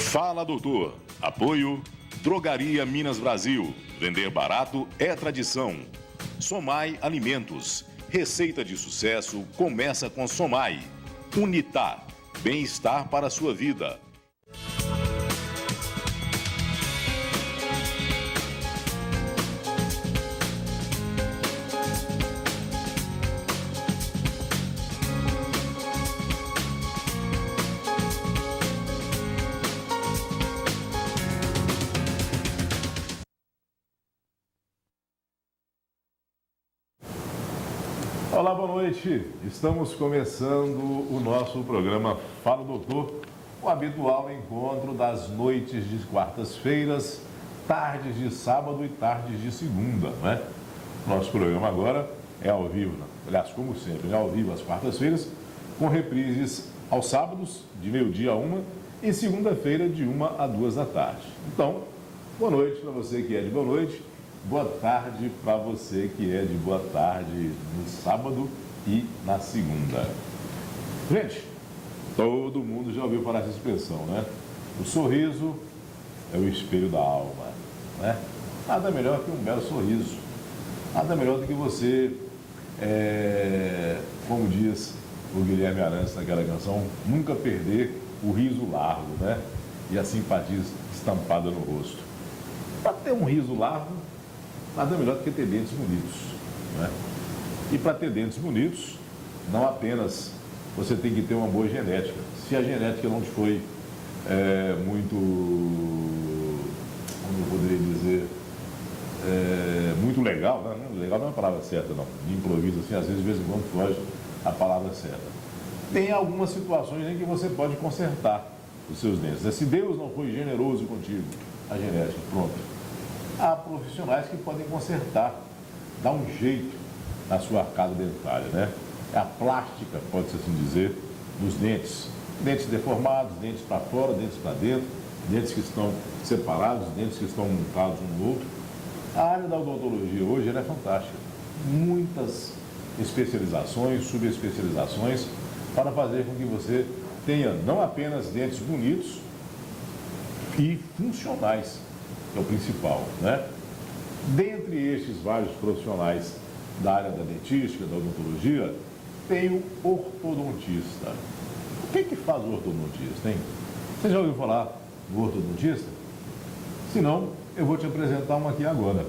Fala, doutor. Apoio Drogaria Minas Brasil. Vender barato é tradição. Somai Alimentos. Receita de sucesso começa com Somai. Unitar. Bem-estar para a sua vida. Olá, boa noite. Estamos começando o nosso programa Fala Doutor, o habitual encontro das noites de quartas-feiras, tardes de sábado e tardes de segunda, né? Nosso programa agora é ao vivo, aliás, como sempre, é ao vivo às quartas-feiras, com reprises aos sábados, de meio-dia a 1 e segunda-feira, de 1 a 2 da tarde. Então, boa noite para você que é de boa noite. Boa tarde para você que é de boa tarde no sábado e na segunda. Gente, todo mundo já ouviu falar essa expressão, né? O sorriso é o espelho da alma, né? Nada melhor que um belo sorriso. Nada melhor do que você, como diz o Guilherme Arantes naquela canção, nunca perder o riso largo, né? E a simpatia estampada no rosto. Para ter um riso largo, nada melhor do que ter dentes bonitos, né? E para ter dentes bonitos, não apenas você tem que ter uma boa genética. Se a genética não foi muito, como eu poderia dizer, muito legal, né? Legal não é a palavra certa, não. De improviso, assim, às vezes, de vez em quando, foge a palavra certa. Tem algumas situações em que você pode consertar os seus dentes. Se Deus não foi generoso contigo, a genética, pronto. Há profissionais que podem consertar, dar um jeito na sua arcada dentária, né? É a plástica, pode-se assim dizer, dos dentes. Dentes deformados, dentes para fora, dentes para dentro, dentes que estão separados, dentes que estão montados um no outro. A área da odontologia hoje ela é fantástica. Muitas especializações, subespecializações, para fazer com que você tenha não apenas dentes bonitos e funcionais, que é o principal, né? Dentre estes vários profissionais da área da dentística, da odontologia, tem o ortodontista. O que faz o ortodontista, hein? Você já ouviu falar do ortodontista? Se não, eu vou te apresentar um aqui agora.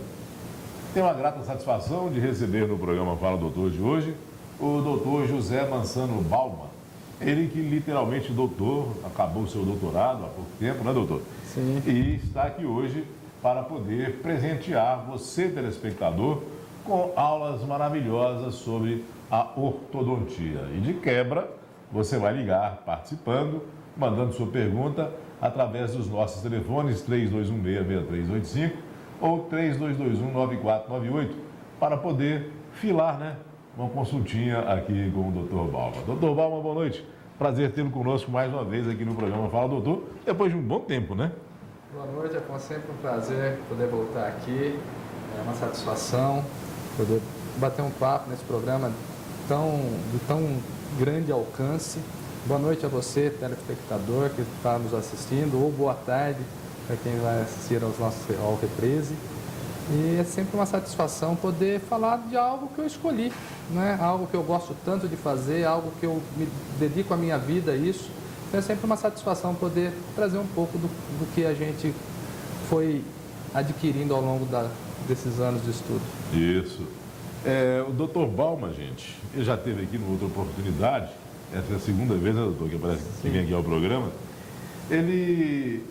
Tenho uma grata satisfação de receber no programa Fala Doutor de hoje o doutor José Mansano Bauman. Ele que literalmente acabou o seu doutorado há pouco tempo, né, doutor? Sim. E está aqui hoje para poder presentear você, telespectador, com aulas maravilhosas sobre a ortodontia. E de quebra, você vai ligar participando, mandando sua pergunta através dos nossos telefones 3216-6385 ou 3221-9498 para poder filar, né, uma consultinha aqui com o Dr. Bauman. Dr. Bauman, boa noite. Prazer tê-lo conosco mais uma vez aqui no programa Fala Doutor, depois de um bom tempo, né? Boa noite, é como sempre um prazer poder voltar aqui. É uma satisfação poder bater um papo nesse programa de tão grande alcance. Boa noite a você, telespectador que está nos assistindo, ou boa tarde para quem vai assistir ao reprise. E é sempre uma satisfação poder falar de algo que eu escolhi, né? Algo que eu gosto tanto de fazer, algo que eu me dedico a minha vida a isso. Então é sempre uma satisfação poder trazer um pouco do que a gente foi adquirindo ao longo desses anos de estudo. Isso. O Dr. Bauman, gente, ele já esteve aqui numa outra oportunidade, essa é a segunda vez, né, doutor, que aparece que vem aqui ao programa. Ele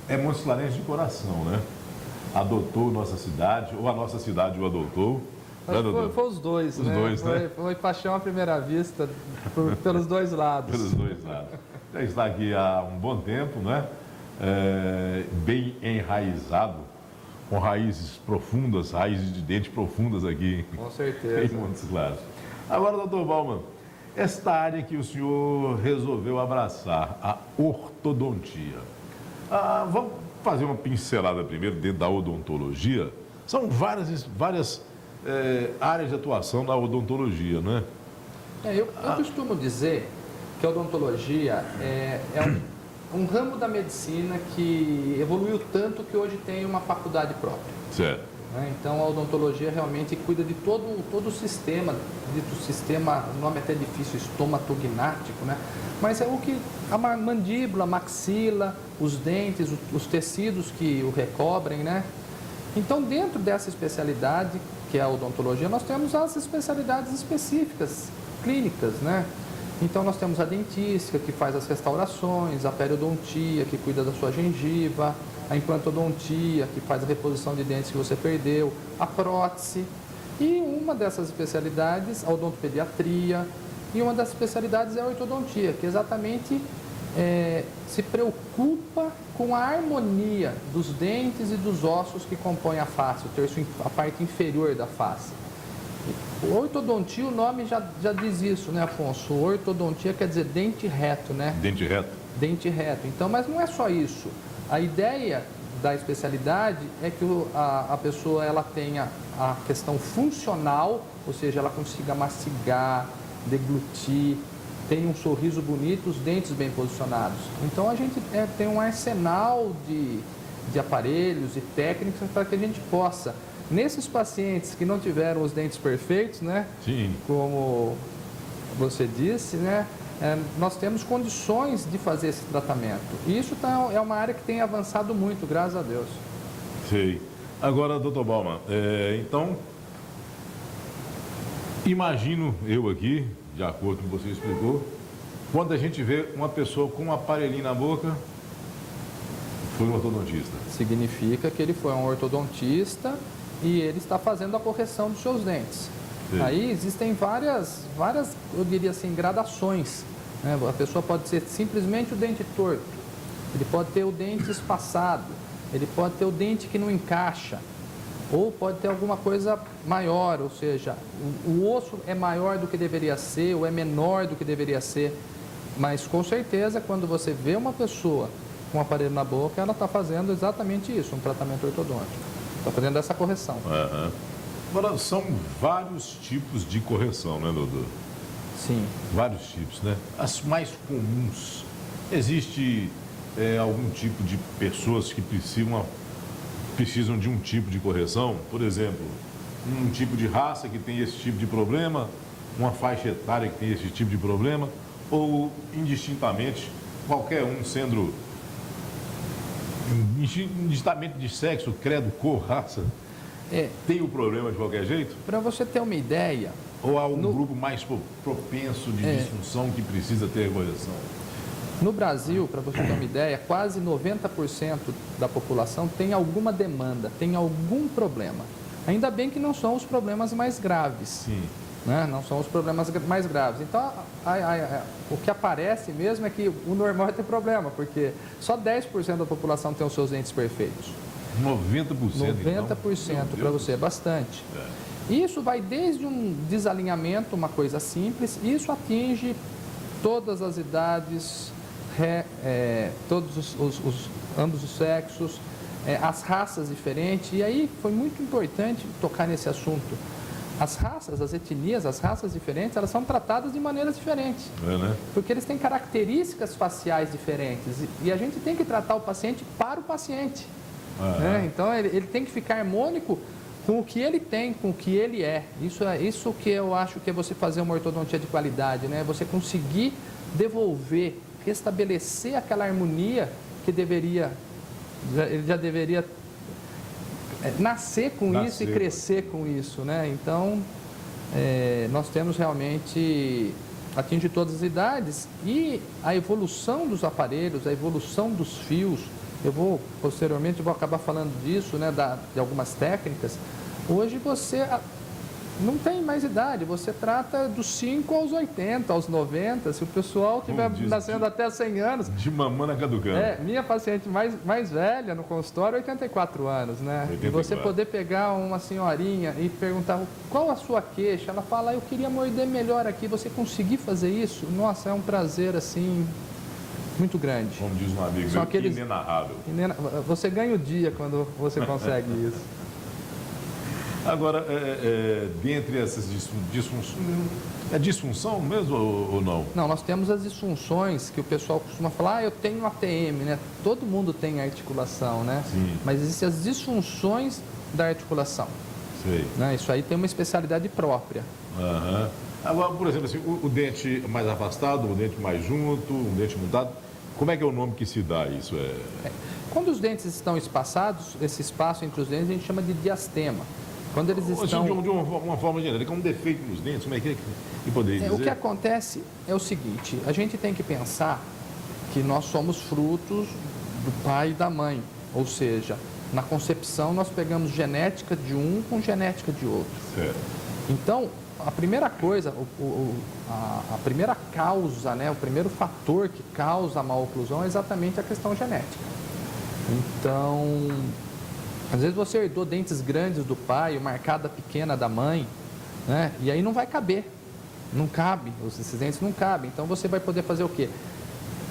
é moncilarense de coração, né? Adotou nossa cidade, ou a nossa cidade o adotou. Foi os dois, né? Dois, né? Foi paixão à primeira vista, pelos dois lados. Pelos dois lados. Já está aqui há um bom tempo, né? Bem enraizado, com raízes profundas, raízes de dente profundas aqui. Com certeza. Em Montes Claros. Agora, doutor Bauman, esta área que o senhor resolveu abraçar, a ortodontia. Vamos fazer uma pincelada primeiro dentro da odontologia. São várias áreas de atuação da odontologia, não é? Eu costumo dizer que a odontologia um ramo da medicina que evoluiu tanto que hoje tem uma faculdade própria. Certo. Né? Então, a odontologia realmente cuida de todo o sistema, dito sistema, o nome é até difícil, estomatognático, né? Mas é o que a mandíbula, a maxila, os dentes, os tecidos que o recobrem, né? Então, dentro dessa especialidade, que é a odontologia, nós temos as especialidades específicas, clínicas, né? Então, nós temos a dentística, que faz as restaurações, a periodontia, que cuida da sua gengiva, a implantodontia, que faz a reposição de dentes que você perdeu, a prótese. E uma dessas especialidades, a odontopediatria, e uma das especialidades é a ortodontia, que exatamente se preocupa com a harmonia dos dentes e dos ossos que compõem a face, a parte inferior da face. Ortodontia, o nome já diz isso, né, Afonso? Ortodontia quer dizer dente reto, né? Dente reto. Dente reto. Então, mas não é só isso. A ideia da especialidade é que a pessoa ela tenha a questão funcional, ou seja, ela consiga mastigar, deglutir, tenha um sorriso bonito, os dentes bem posicionados. Então, a gente tem um arsenal de aparelhos e técnicas para que a gente possa, nesses pacientes que não tiveram os dentes perfeitos, né? Sim. Como você disse, né? Nós temos condições de fazer esse tratamento. E isso é uma área que tem avançado muito, graças a Deus. Sei. Agora, doutor Bauman, então, imagino eu aqui, de acordo com o que você explicou, quando a gente vê uma pessoa com um aparelhinho na boca, foi um ortodontista. Significa que ele foi um ortodontista e ele está fazendo a correção dos seus dentes. Sim. Aí existem várias, eu diria assim, gradações. Né? A pessoa pode ser simplesmente o dente torto, ele pode ter o dente espaçado, ele pode ter o dente que não encaixa, ou pode ter alguma coisa maior, ou seja, o osso é maior do que deveria ser, ou é menor do que deveria ser. Mas com certeza, quando você vê uma pessoa com um aparelho na boca, ela está fazendo exatamente isso, um tratamento ortodôntico. Está fazendo essa correção. Uhum. Agora, são vários tipos de correção, né, doutor? Sim. Vários tipos, né? As mais comuns. Existe algum tipo de pessoas que precisam de um tipo de correção? Por exemplo, um tipo de raça que tem esse tipo de problema, uma faixa etária que tem esse tipo de problema, ou indistintamente, qualquer um sendo indistintamente de sexo, credo, cor, raça, tem o problema de qualquer jeito? Para você ter uma ideia... Ou há um grupo mais propenso de disfunção que precisa ter correção? No Brasil, para você ter uma ideia, quase 90% da população tem alguma demanda, tem algum problema. Ainda bem que não são os problemas mais graves. Sim. Né? Não são os problemas mais graves. Então, o que aparece mesmo é que o normal é ter problema, porque só 10% da população tem os seus dentes perfeitos. 90%? 90% para você, é bastante. Isso vai desde um desalinhamento, uma coisa simples, isso atinge todas as idades, todos ambos os sexos, as raças diferentes, e aí foi muito importante tocar nesse assunto. As raças, as etnias, as raças diferentes, elas são tratadas de maneiras diferentes. Né? Porque eles têm características faciais diferentes, e a gente tem que tratar o paciente para o paciente. Né? Então, ele tem que ficar harmônico com o que ele tem, com o que ele é. Isso que eu acho que é você fazer uma ortodontia de qualidade, né? Você conseguir devolver, restabelecer aquela harmonia que ele já deveria nascer com isso e crescer com isso, né? Então, nós temos realmente, atinge todas as idades, e a evolução dos aparelhos, a evolução dos fios, posteriormente vou acabar falando disso, né, de algumas técnicas. Hoje você não tem mais idade, você trata dos 5 aos 80, aos 90, se o pessoal estiver nascendo até 100 anos. De mamana caducando. Minha paciente mais velha no consultório, 84 anos, né? 84. E você poder pegar uma senhorinha e perguntar qual a sua queixa, ela fala, eu queria morder melhor aqui, você conseguir fazer isso? Nossa, é um prazer, assim, muito grande. Como diz um amigo meu, inenarrável. Você ganha o dia quando você consegue isso. Agora, dentre essas disfunções, é disfunção mesmo ou não? Não, nós temos as disfunções que o pessoal costuma falar, eu tenho ATM, né? Todo mundo tem articulação, né? Sim. Mas existem as disfunções da articulação. Sei. Né? Isso aí tem uma especialidade própria. Aham. Agora, por exemplo, assim, o dente mais afastado, o dente mais junto, o dente mudado, como é que é o nome que se dá isso? Quando os dentes estão espaçados, esse espaço entre os dentes a gente chama de diastema. Quando eles estão... Assim, de uma forma genérica, um defeito nos dentes, como é que poderia dizer? O que acontece é o seguinte, a gente tem que pensar que nós somos frutos do pai e da mãe, ou seja, na concepção nós pegamos genética de um com genética de outro. Certo. Então, a primeira coisa, a primeira causa, né, o primeiro fator que causa a maloclusão é exatamente a questão genética. Então, às vezes você herdou dentes grandes do pai, uma arcada pequena da mãe, né, e aí não vai caber, não cabe, esses dentes não cabem. Então você vai poder fazer o quê?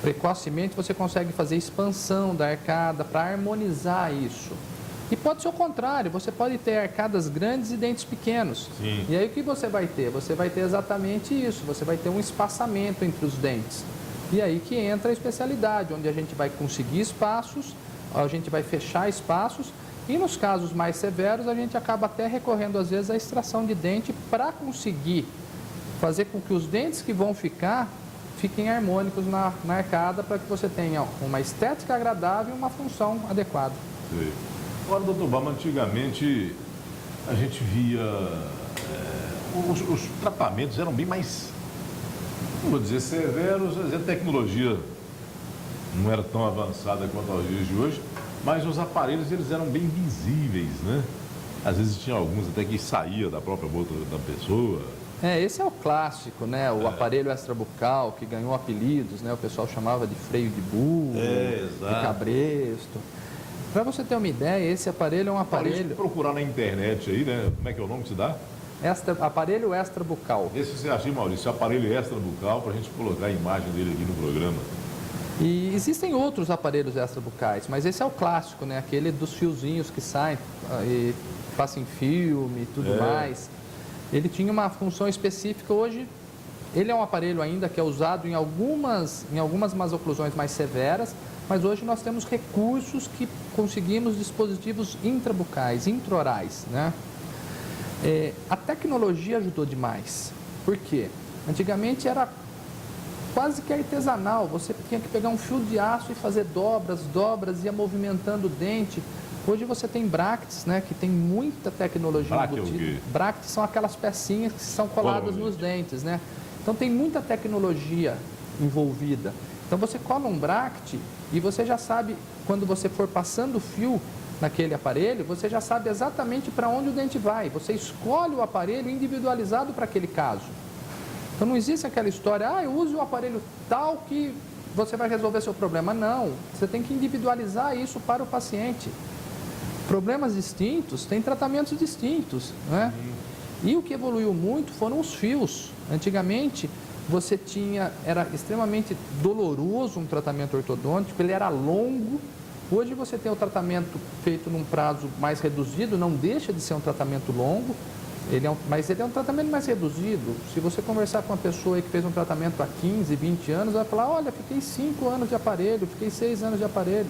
Precocemente você consegue fazer expansão da arcada para harmonizar isso. E pode ser o contrário, você pode ter arcadas grandes e dentes pequenos. Sim. E aí o que você vai ter? Você vai ter exatamente isso, você vai ter um espaçamento entre os dentes. E aí que entra a especialidade, onde a gente vai conseguir espaços, a gente vai fechar espaços, e nos casos mais severos a gente acaba até recorrendo às vezes à extração de dente para conseguir fazer com que os dentes que vão fiquem harmônicos na arcada, para que você tenha uma estética agradável e uma função adequada. Sim. Agora, doutor Bauman, antigamente a gente via... os tratamentos eram bem mais, não vou dizer severos, a tecnologia não era tão avançada quanto aos dias de hoje, mas os aparelhos eles eram bem visíveis, né? Às vezes tinha alguns até que saía da própria boca da pessoa. Esse é o clássico, né? O aparelho extrabucal, que ganhou apelidos, né? O pessoal chamava de freio de burro, de cabresto. Para você ter uma ideia, esse aparelho é um aparelho... procurar na internet aí, né? Como é que é o nome que se dá? Aparelho extrabucal. Esse você acha, Maurício, aparelho extrabucal, para a gente colocar a imagem dele aqui no programa. E existem outros aparelhos extrabucais, mas esse é o clássico, né? Aquele dos fiozinhos que saem e passam em filme e tudo mais. Ele tinha uma função específica. Hoje, ele é um aparelho ainda que é usado em algumas masoclusões mais severas, mas hoje nós temos recursos que conseguimos dispositivos intrabucais, intraorais, né? A tecnologia ajudou demais. Por quê? Antigamente era quase que artesanal, você tinha que pegar um fio de aço e fazer dobras, ia movimentando o dente. Hoje você tem brackets, né, que tem muita tecnologia embutida. Brackets são aquelas pecinhas que são coladas nos dentes, né? Então tem muita tecnologia envolvida. Então você cola um bracket e você já sabe, quando você for passando o fio naquele aparelho, você já sabe exatamente para onde o dente vai. Você escolhe o aparelho individualizado para aquele caso. Então não existe aquela história, eu uso o aparelho tal que você vai resolver seu problema. Não, você tem que individualizar isso para o paciente. Problemas distintos têm tratamentos distintos, né? E o que evoluiu muito foram os fios. Antigamente, era extremamente doloroso um tratamento ortodôntico, ele era longo. Hoje você tem o tratamento feito num prazo mais reduzido, não deixa de ser um tratamento longo, mas ele é um tratamento mais reduzido. Se você conversar com uma pessoa que fez um tratamento há 15, 20 anos, vai falar, olha, fiquei 5 anos de aparelho, fiquei 6 anos de aparelho.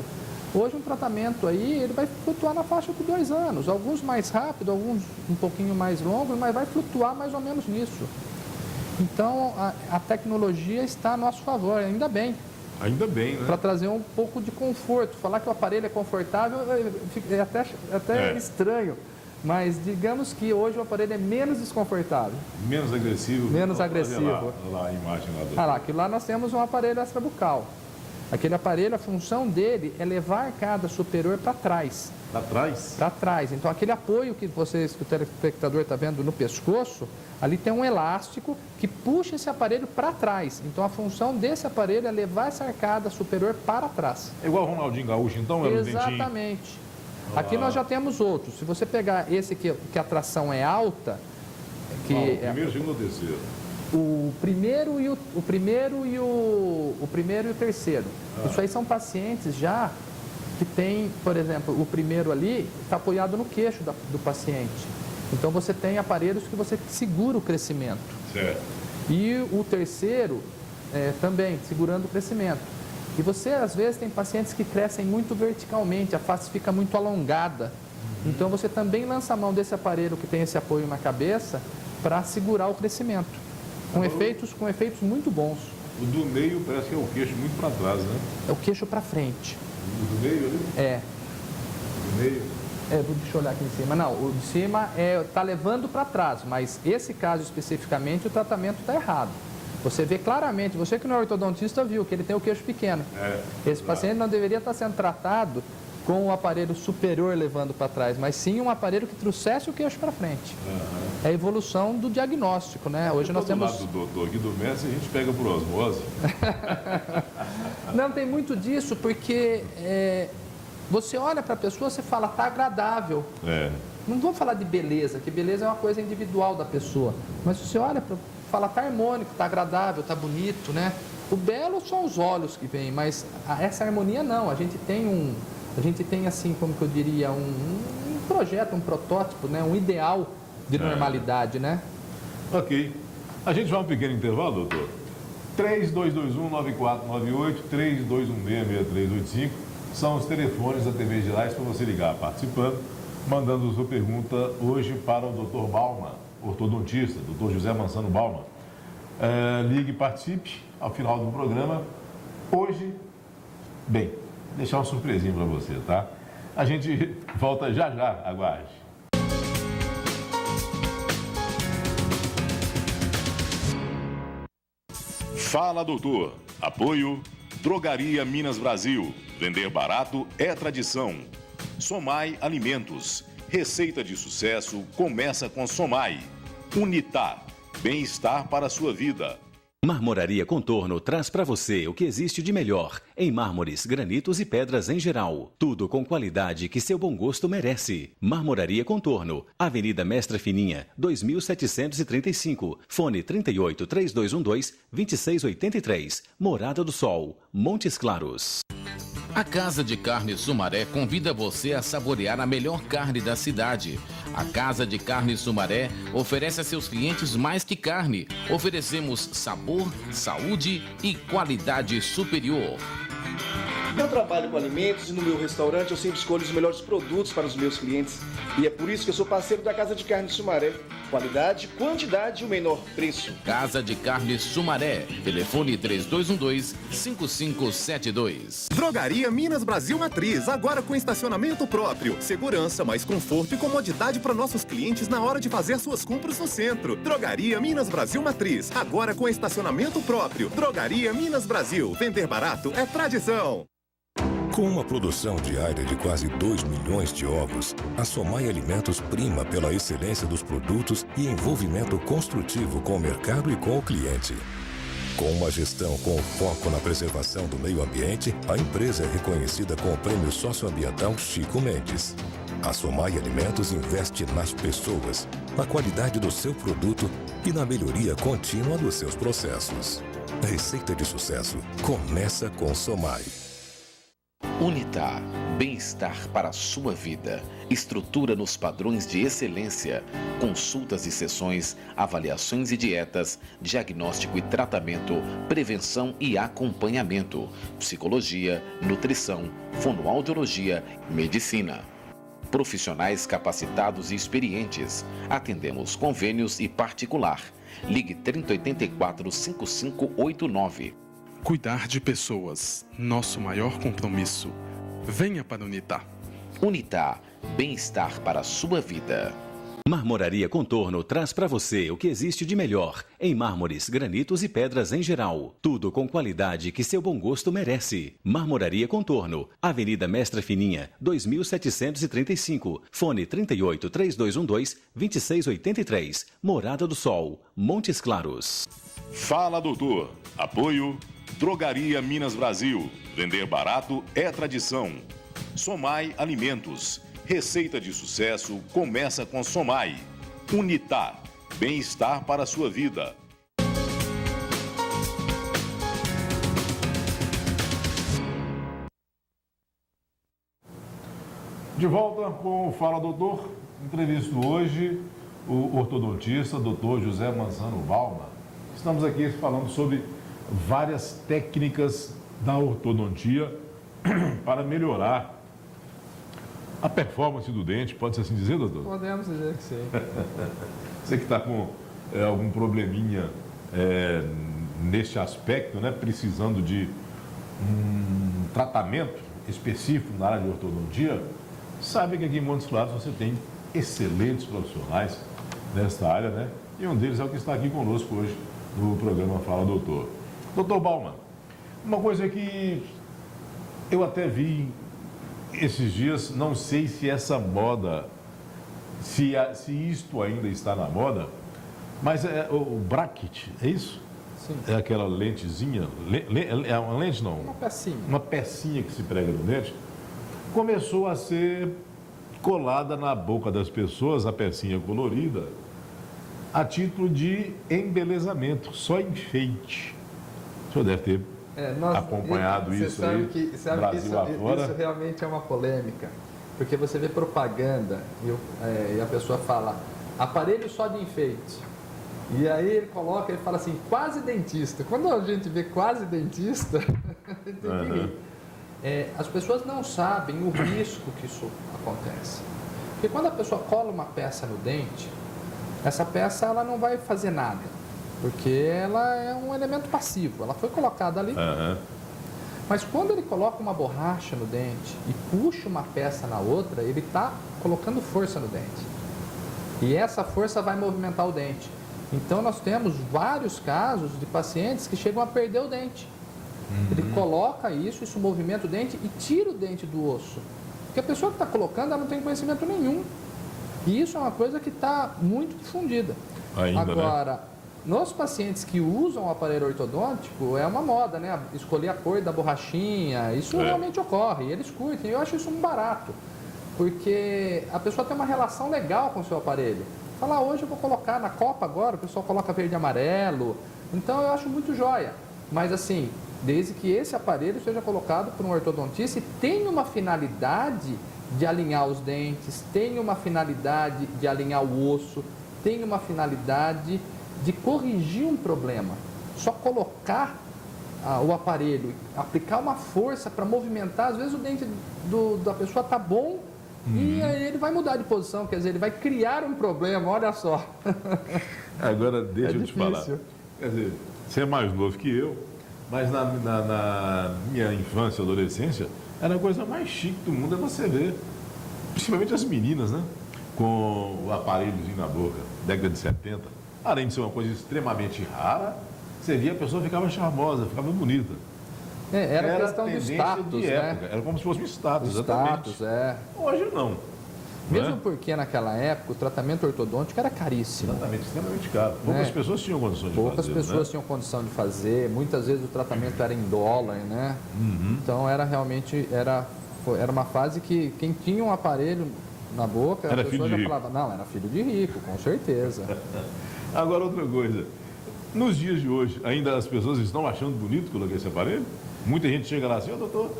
Hoje um tratamento aí, ele vai flutuar na faixa de 2 anos, alguns mais rápido, alguns um pouquinho mais longo, mas vai flutuar mais ou menos nisso. Então, a tecnologia está a nosso favor, ainda bem. Ainda bem, né? Para trazer um pouco de conforto. Falar que o aparelho é confortável é até estranho, mas digamos que hoje o aparelho é menos desconfortável. Menos agressivo. Menos agressivo. Olha lá a imagem lá do... Aqui lá nós temos um aparelho extrabucal. Aquele aparelho, a função dele é levar a arcada superior para trás. Para trás? Para trás. Então, aquele apoio que o telespectador está vendo no pescoço, ali tem um elástico que puxa esse aparelho para trás. Então, a função desse aparelho é levar essa arcada superior para trás. É igual o Ronaldinho Gaúcho, então? Exatamente. Aqui nós já temos outros. Se você pegar esse que a tração é alta... o primeiro, segundo ou terceiro? O primeiro e o terceiro. Isso aí são pacientes já que tem, por exemplo, o primeiro ali está apoiado no queixo do paciente. Então você tem aparelhos que você segura o crescimento. Certo. E o terceiro também, segurando o crescimento. E você, às vezes, tem pacientes que crescem muito verticalmente, a face fica muito alongada. Então você também lança a mão desse aparelho que tem esse apoio na cabeça para segurar o crescimento. Com efeitos muito bons. O do meio parece que é o queixo muito para trás, né? É o queixo para frente. O do meio ali? É. Do meio? Deixa eu olhar aqui em cima. Não, o de cima está levando para trás, mas esse caso especificamente o tratamento está errado. Você vê claramente, você que não é ortodontista viu que ele tem o queixo pequeno. Esse paciente não deveria estar sendo tratado com o aparelho superior levando para trás, mas sim um aparelho que trouxesse o queixo para frente. É a evolução do diagnóstico, né? Hoje nós temos... Do lado do doutor aqui do mestre, a gente pega por osmose. Não, tem muito disso, porque você olha para a pessoa, você fala, tá agradável. Não vou falar de beleza, que beleza é uma coisa individual da pessoa. Mas você olha para fala, tá harmônico, tá agradável, tá bonito, né? O belo são os olhos que vêm, mas essa harmonia não. A gente tem assim, como que eu diria, um projeto, um protótipo, né? Um ideal de normalidade, né? Ok. A gente vai um pequeno intervalo, doutor. 3221-9498, 3216-6385 são os telefones da TV Gerais para você ligar participando, mandando sua pergunta hoje para o doutor Bauman, ortodontista, doutor José Mansano Bauman. Ligue e participe ao final do programa. Hoje, bem, deixar uma surpresinha para você, tá? A gente volta já, aguarde. Fala, doutor. Apoio Drogaria Minas Brasil. Vender barato é tradição. Somai Alimentos. Receita de sucesso começa com Somai. Unitar. Bem-estar para a sua vida. Marmoraria Contorno traz para você o que existe de melhor em mármores, granitos e pedras em geral. Tudo com qualidade que seu bom gosto merece. Marmoraria Contorno, Avenida Mestra Fininha, 2735, fone 38-3212-2683, Morada do Sol, Montes Claros. A Casa de Carne Sumaré convida você a saborear a melhor carne da cidade. A Casa de Carne Sumaré oferece a seus clientes mais que carne. Oferecemos sabor, saúde e qualidade superior. Eu trabalho com alimentos e no meu restaurante eu sempre escolho os melhores produtos para os meus clientes. E é por isso que eu sou parceiro da Casa de Carne Sumaré. Qualidade, quantidade e o menor preço. Casa de Carne Sumaré. Telefone 3212-5572. Drogaria Minas Brasil Matriz, agora com estacionamento próprio. Segurança, mais conforto e comodidade para nossos clientes na hora de fazer suas compras no centro. Drogaria Minas Brasil Matriz, agora com estacionamento próprio. Drogaria Minas Brasil. Vender barato é tradição. Com uma produção diária de quase 2 milhões de ovos, a Somai Alimentos prima pela excelência dos produtos e envolvimento construtivo com o mercado e com o cliente. Com uma gestão com foco na preservação do meio ambiente, a empresa é reconhecida com o Prêmio Socioambiental Chico Mendes. A Somai Alimentos investe nas pessoas, na qualidade do seu produto e na melhoria contínua dos seus processos. A receita de sucesso começa com Somai. Unitar. Bem-estar para a sua vida. Estrutura nos padrões de excelência. Consultas e sessões, avaliações e dietas, diagnóstico e tratamento, prevenção e acompanhamento, psicologia, nutrição, fonoaudiologia, medicina. Profissionais capacitados e experientes. Atendemos convênios e particular. Ligue 3084-5589. Cuidar de pessoas, nosso maior compromisso. Venha para Unitar. Unitar, bem-estar para a sua vida. Marmoraria Contorno traz para você o que existe de melhor em mármores, granitos e pedras em geral. Tudo com qualidade que seu bom gosto merece. Marmoraria Contorno, Avenida Mestra Fininha, 2735, fone 38-3212-2683, Morada do Sol, Montes Claros. Fala, doutor. Apoio Drogaria Minas Brasil. Vender barato é tradição. Somai Alimentos. Receita de sucesso começa com Somai. Unitar. Bem-estar para a sua vida. De volta com o Fala Doutor. entrevisto hoje o ortodontista, Dr. José Manzano Bauman. Estamos aqui falando sobre várias técnicas da ortodontia para melhorar a performance do dente, pode-se assim dizer, doutor? Podemos dizer que sim. Você que está com algum probleminha neste aspecto, né, precisando de um tratamento específico na área de ortodontia, sabe que aqui em Montes Claros você tem excelentes profissionais nesta área, né? E um deles é o que está aqui conosco hoje no programa Fala Doutor. Doutor Bauman, uma coisa que eu até vi esses dias, não sei se essa moda, se isto ainda está na moda, mas é o bracket, é isso? Sim. É aquela lentezinha, é uma lente não? Uma pecinha. Uma pecinha que se prega no dente. Começou a ser colada na boca das pessoas, a pecinha colorida, a título de embelezamento, só enfeite. O senhor deve ter acompanhado isso aí, Brasil afora. Isso realmente é uma polêmica, porque você vê propaganda e a pessoa fala, aparelho só de enfeite. E aí ele coloca, ele fala assim, quase dentista. Quando a gente vê quase dentista, tem que rir. As pessoas não sabem o risco que isso acontece. Porque quando a pessoa cola uma peça no dente, essa peça ela não vai fazer nada, porque ela é um elemento passivo, ela foi colocada ali. Mas quando ele coloca uma borracha no dente e puxa uma peça na outra, ele está colocando força no dente. E essa força vai movimentar o dente. Então nós temos vários casos de pacientes que chegam a perder o dente. Ele coloca isso movimenta o dente e tira o dente do osso. Porque a pessoa que está colocando, ela não tem conhecimento nenhum. E isso é uma coisa que está muito difundida. Agora, nos pacientes que usam o aparelho ortodôntico, é uma moda, né? Escolher a cor da borrachinha, isso realmente ocorre. E eles curtem, eu acho isso um barato. Porque a pessoa tem uma relação legal com o seu aparelho. Fala, hoje eu vou colocar na Copa agora, o pessoal coloca verde e amarelo. Então eu acho muito joia. Mas assim, desde que esse aparelho seja colocado por um ortodontista e tenha uma finalidade de alinhar os dentes, tenha uma finalidade de alinhar o osso, tenha uma finalidade de corrigir um problema. Só colocar o aparelho, aplicar uma força para movimentar, às vezes o dente da pessoa está bom, e aí ele vai mudar de posição, quer dizer, ele vai criar um problema, olha só. Agora, deixa eu te falar. Quer dizer, você é mais novo que eu, mas na minha infância e adolescência, era a coisa mais chique do mundo, é você ver, principalmente as meninas, né? Com o aparelhozinho na boca, década de 70. Além de ser uma coisa extremamente rara, você via a pessoa ficava charmosa, ficava bonita. Era questão de status, de época. Era como se fosse um status, exatamente. Hoje não. Mesmo porque naquela época o tratamento ortodôntico era caríssimo. Exatamente, extremamente caro. Poucas pessoas tinham condições de fazer. Poucas pessoas tinham condição de fazer. Muitas vezes o tratamento era em dólar, né? Então era realmente, era uma fase que quem tinha um aparelho na boca, a pessoa já falava, não, era filho de rico, com certeza. Agora outra coisa. Nos dias de hoje, ainda as pessoas estão achando bonito colocar esse aparelho? Muita gente chega lá assim, doutor,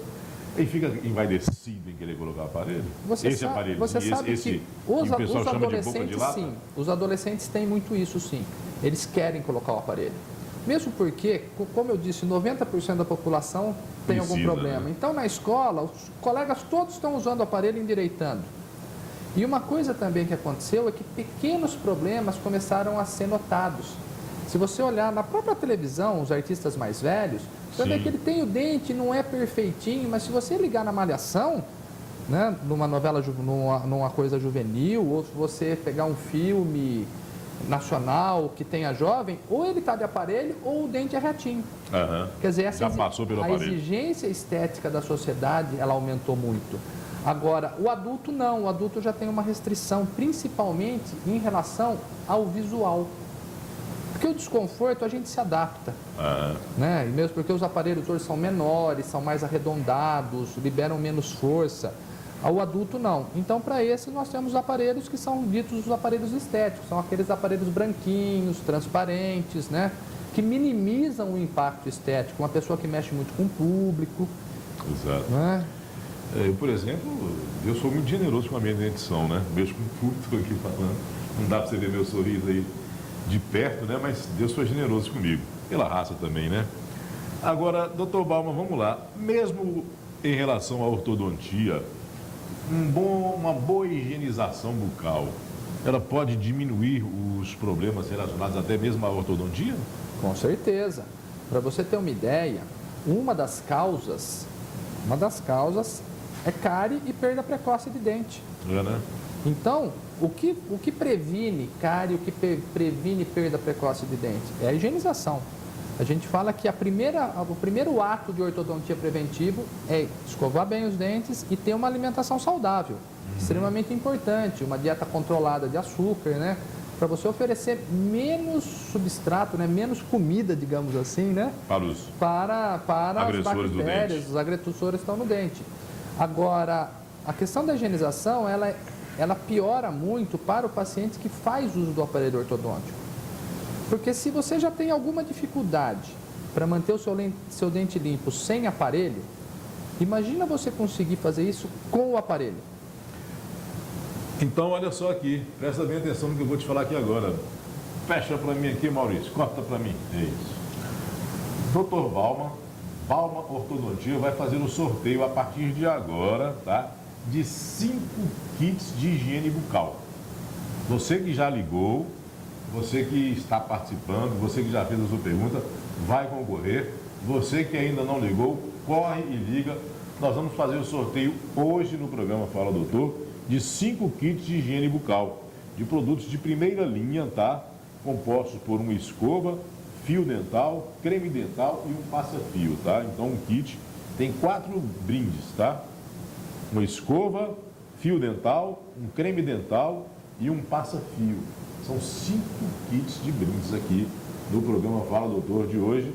e fica envaidecido em querer colocar o aparelho? Você sabe que os adolescentes, sim, os adolescentes têm muito isso, sim. Eles querem colocar o aparelho. Mesmo porque, como eu disse, 90% da população tem algum problema. Né? Então, na escola, os colegas todos estão usando o aparelho endireitando. E uma coisa também que aconteceu é que pequenos problemas começaram a ser notados. Se você olhar na própria televisão, os artistas mais velhos, você vê que ele tem o dente, não é perfeitinho, mas se você ligar na Malhação, né, numa novela, numa coisa juvenil, ou se você pegar um filme nacional que tenha jovem, ou ele está de aparelho ou o dente é retinho. Quer dizer, a exigência estética da sociedade, ela aumentou muito. Agora, o adulto não, o adulto já tem uma restrição, principalmente em relação ao visual. Porque o desconforto a gente se adapta, né? E mesmo porque os aparelhos hoje são menores, são mais arredondados, liberam menos força. Ao adulto não. Então, para esse nós temos aparelhos que são ditos os aparelhos estéticos, são aqueles aparelhos branquinhos, transparentes, né? Que minimizam o impacto estético. Uma pessoa que mexe muito com o público. Exato. Né? Eu, por exemplo, eu sou muito generoso com a minha dentição, né? Mesmo com tudo, estou aqui falando. Não dá para você ver meu sorriso aí de perto, né? Mas Deus foi generoso comigo. Pela raça também, né? Agora, doutor Bauman, vamos lá. Mesmo em relação à ortodontia, uma boa higienização bucal, ela pode diminuir os problemas relacionados até mesmo à ortodontia? Com certeza. Para você ter uma ideia, uma das causas é cárie e perda precoce de dente. É, né? Então, o que previne cárie, o que previne perda precoce de dente? É a higienização. A gente fala que o primeiro ato de ortodontia preventivo é escovar bem os dentes e ter uma alimentação saudável. Extremamente importante, uma dieta controlada de açúcar, né? Para você oferecer menos substrato, né? Menos comida, digamos assim, né? Para as bactérias, os agressores que estão no dente. Agora, a questão da higienização, ela piora muito para o paciente que faz uso do aparelho ortodôntico. Porque se você já tem alguma dificuldade para manter o seu dente limpo sem aparelho, imagina você conseguir fazer isso com o aparelho. Então, olha só aqui, presta bem atenção no que eu vou te falar aqui agora. Fecha para mim aqui, Maurício, corta para mim. É isso. Dr. Bauman Ortodontia vai fazer um sorteio a partir de agora, tá? De 5 kits de higiene bucal. Você que já ligou, você que está participando, você que já fez a sua pergunta, vai concorrer. Você que ainda não ligou, corre e liga. Nós vamos fazer o sorteio hoje no programa Fala Doutor de 5 kits de higiene bucal, de produtos de primeira linha, tá? Compostos por uma escova, fio dental, creme dental e um passa-fio, tá? Então, um kit tem 4 brindes, tá? Uma escova, fio dental, um creme dental e um passa-fio. São 5 kits de brindes aqui no programa Fala Doutor de hoje.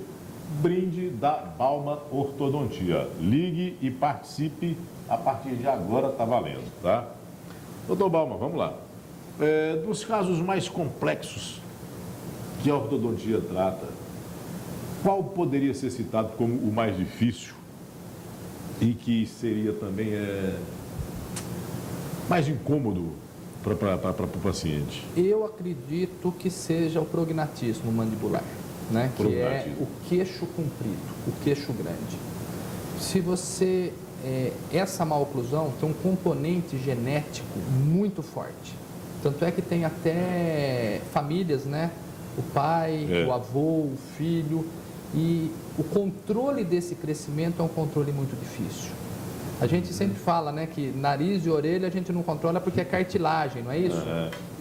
Brinde da Bauman Ortodontia. Ligue e participe. A partir de agora está valendo, tá? Doutor Bauman, vamos lá. Dos casos mais complexos que a ortodontia trata, qual poderia ser citado como o mais difícil e que seria também mais incômodo para o paciente? Eu acredito que seja o prognatismo mandibular, né? Que é o queixo comprido, o queixo grande. Se você... essa maloclusão tem um componente genético muito forte. Tanto é que tem até famílias, né? O pai, o avô, o filho. E o controle desse crescimento é um controle muito difícil. A gente sempre fala, né, que nariz e orelha a gente não controla porque é cartilagem, não é isso?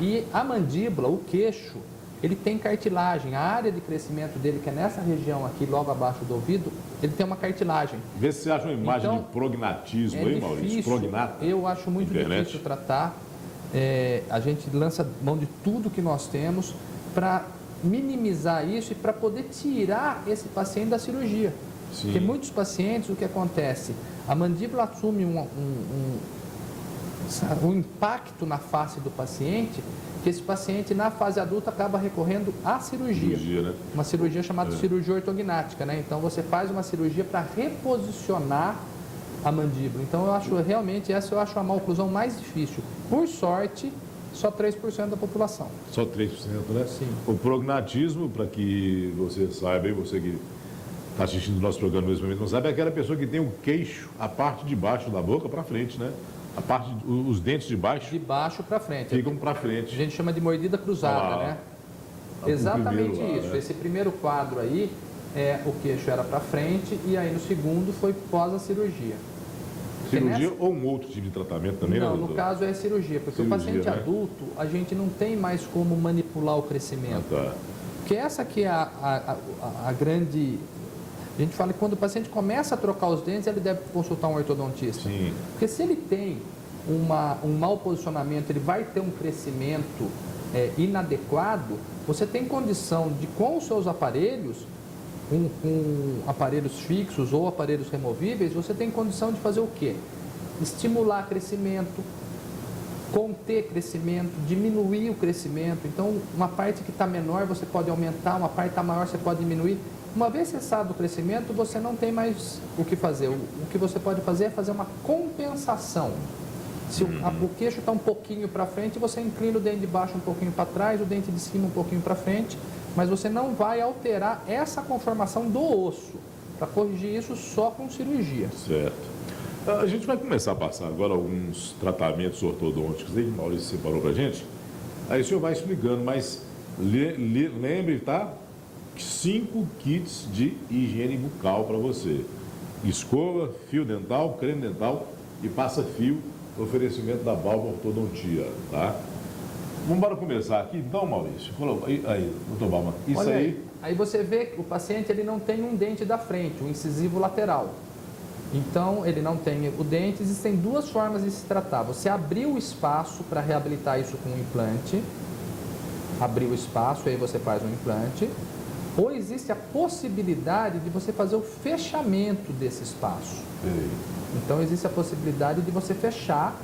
E a mandíbula, o queixo, ele tem cartilagem. A área de crescimento dele, que é nessa região aqui, logo abaixo do ouvido, ele tem uma cartilagem. Vê se você acha uma imagem de prognatismo aí, Maurício. Prognata. Eu acho muito difícil tratar. A gente lança mão de tudo que nós temos para minimizar isso e para poder tirar esse paciente da cirurgia. Sim. Porque muitos pacientes, o que acontece? A mandíbula assume um impacto na face do paciente, que esse paciente, na fase adulta, acaba recorrendo à cirurgia. Né? Uma cirurgia chamada cirurgia ortognática, né? Então, você faz uma cirurgia para reposicionar a mandíbula. Então, eu acho realmente, essa eu acho a maloclusão mais difícil. Por sorte, só 3% da população. Só 3%, né? Sim. O prognatismo, para que você saiba, e você que está assistindo o nosso programa nesse momento não sabe, é aquela pessoa que tem o queixo, a parte de baixo da boca para frente, né? A parte, os dentes de baixo... De baixo para frente. Ficam para frente. A gente chama de mordida cruzada, né? Exatamente lá, isso. né? Esse primeiro quadro aí, o queixo era para frente e aí no segundo foi pós a cirurgia. Cirurgia ou um outro tipo de tratamento também? Não, no caso é cirurgia, porque cirurgia, o paciente adulto, a gente não tem mais como manipular o crescimento. Porque essa aqui é a grande... A gente fala que quando o paciente começa a trocar os dentes, ele deve consultar um ortodontista. Sim. Porque se ele tem um mau posicionamento, ele vai ter um crescimento inadequado, você tem condição de, com os seus aparelhos, com aparelhos fixos ou aparelhos removíveis, você tem condição de fazer o quê? Estimular crescimento, conter crescimento, diminuir o crescimento. Então, uma parte que está menor você pode aumentar, uma parte que está maior você pode diminuir. Uma vez cessado o crescimento, você não tem mais o que fazer. O que você pode fazer é fazer uma compensação. Se o queixo está um pouquinho para frente, você inclina o dente de baixo um pouquinho para trás, o dente de cima um pouquinho para frente, mas você não vai alterar essa conformação do osso. Para corrigir isso só com cirurgia. Certo. A gente vai começar a passar agora alguns tratamentos ortodônticos aí que o Maurício separou para a gente. Aí o senhor vai explicando, mas lembre, tá? 5 kits de higiene bucal para você. Escova, fio dental, creme dental e passa-fio, oferecimento da Balba Ortodontia, tá? Vamos embora começar aqui, então, Maurício. Aí, doutor Balma, isso Olha aí... Aí você vê que o paciente ele não tem um dente da frente, um incisivo lateral. Então, ele não tem o dente. Existem duas formas de se tratar. Você abrir o espaço para reabilitar isso com um implante. Abrir o espaço, aí você faz um implante. Ou existe a possibilidade de você fazer o fechamento desse espaço. Então, existe a possibilidade de você fechar.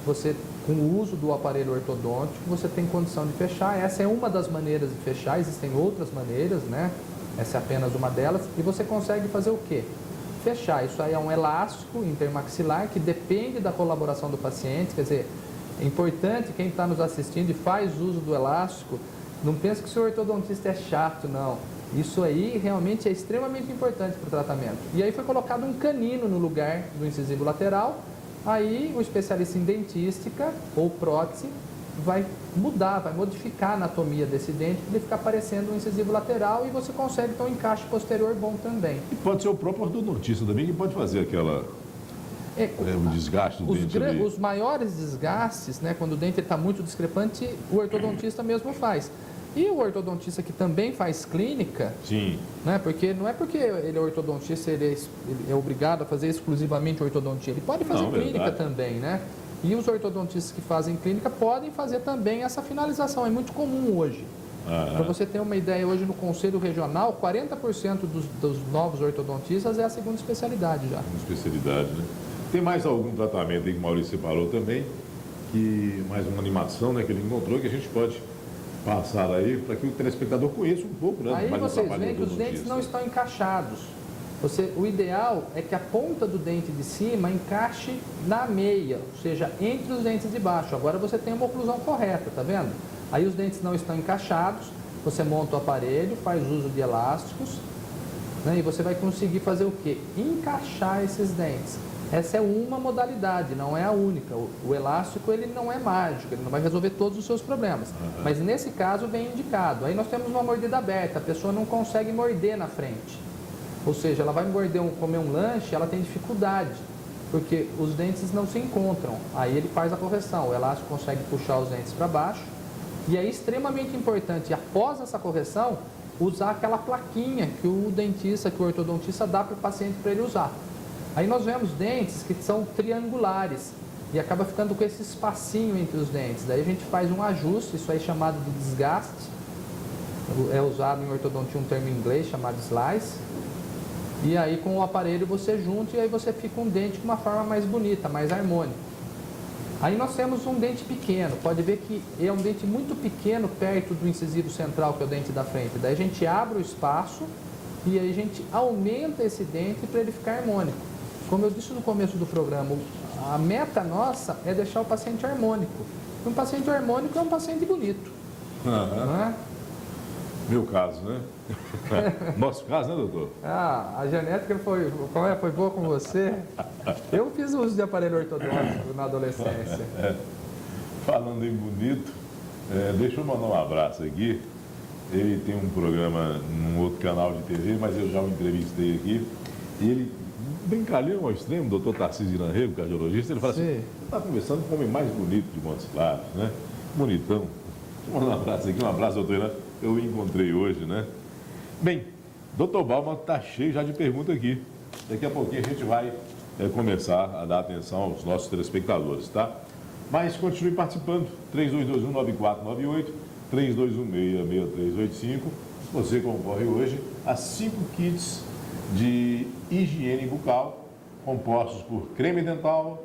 Você, com o uso do aparelho ortodôntico, você tem condição de fechar. Essa é uma das maneiras de fechar. Existem outras maneiras, né? Essa é apenas uma delas. E você consegue fazer o quê? Fechar. Isso aí é um elástico intermaxilar que depende da colaboração do paciente. Quer dizer, é importante, quem está nos assistindo e faz uso do elástico, não pense que o seu ortodontista é chato, não. Isso aí realmente é extremamente importante para o tratamento. E aí foi colocado um canino no lugar do incisivo lateral. Aí o especialista em dentística ou prótese vai mudar, vai modificar a anatomia desse dente para ele ficar parecendo um incisivo lateral e você consegue ter um encaixe posterior bom também. E pode ser o próprio ortodontista também que pode fazer aquela... o desgaste do dente ali. Os maiores desgastes, né, quando o dente está muito discrepante, o ortodontista mesmo faz. E o ortodontista que também faz clínica, sim, né, porque não é porque ele é ortodontista, ele é obrigado a fazer exclusivamente ortodontia, ele pode fazer clínica também, né? E os ortodontistas que fazem clínica podem fazer também essa finalização, é muito comum hoje. Para você ter uma ideia, hoje no Conselho Regional, 40% dos novos ortodontistas é a segunda especialidade já. Especialidade, né? Tem mais algum tratamento aí que o Maurício separou também, que mais uma animação, né, que ele encontrou, que a gente pode passar aí para que o telespectador conheça um pouco, né? Aí mais vocês veem que os dentes não estão encaixados. O ideal é que a ponta do dente de cima encaixe na meia, ou seja, entre os dentes de baixo. Agora você tem uma oclusão correta, tá vendo? Aí os dentes não estão encaixados, você monta o aparelho, faz uso de elásticos, né? E você vai conseguir fazer o quê? Encaixar esses dentes. Essa é uma modalidade, não é a única. O elástico ele não é mágico, ele não vai resolver todos os seus problemas. Mas nesse caso vem indicado. Aí nós temos uma mordida aberta, a pessoa não consegue morder na frente. Ou seja, ela vai comer um lanche, ela tem dificuldade, porque os dentes não se encontram. Aí ele faz a correção, o elástico consegue puxar os dentes para baixo. E é extremamente importante, após essa correção, usar aquela plaquinha que o dentista, que o ortodontista dá para o paciente para ele usar. Aí nós vemos dentes que são triangulares e acaba ficando com esse espacinho entre os dentes. Daí a gente faz um ajuste, isso aí é chamado de desgaste. É usado em ortodontia um termo em inglês chamado slice. E aí com o aparelho você junta e aí você fica um dente com uma forma mais bonita, mais harmônica. Aí nós temos um dente pequeno, pode ver que é um dente muito pequeno perto do incisivo central, que é o dente da frente. Daí a gente abre o espaço e aí a gente aumenta esse dente para ele ficar harmônico. Como eu disse no começo do programa, a meta nossa é deixar o paciente harmônico. Um paciente harmônico é um paciente bonito. Não é? Meu caso, né? Nosso caso, né, doutor? A genética foi boa com você. Eu fiz uso de aparelho ortodôntico na adolescência. Falando em bonito, deixa eu mandar um abraço aqui. Ele tem um programa num outro canal de TV, mas eu já o entrevistei aqui. E ele, brincalhão ao extremo, o doutor Tarcísio Iranrego, cardiologista, ele fala assim, você está conversando com o homem mais bonito de Montes Claros, né? Bonitão. Deixa eu mandar um abraço aqui, um abraço, doutor Iran. Eu o encontrei hoje, né? Bem, doutor Balma está cheio já de perguntas aqui. Daqui a pouquinho a gente vai começar a dar atenção aos nossos telespectadores, tá? Mas continue participando, 3221-9498, 3216-6385. Você concorre hoje a 5 kits de higiene bucal, compostos por creme dental,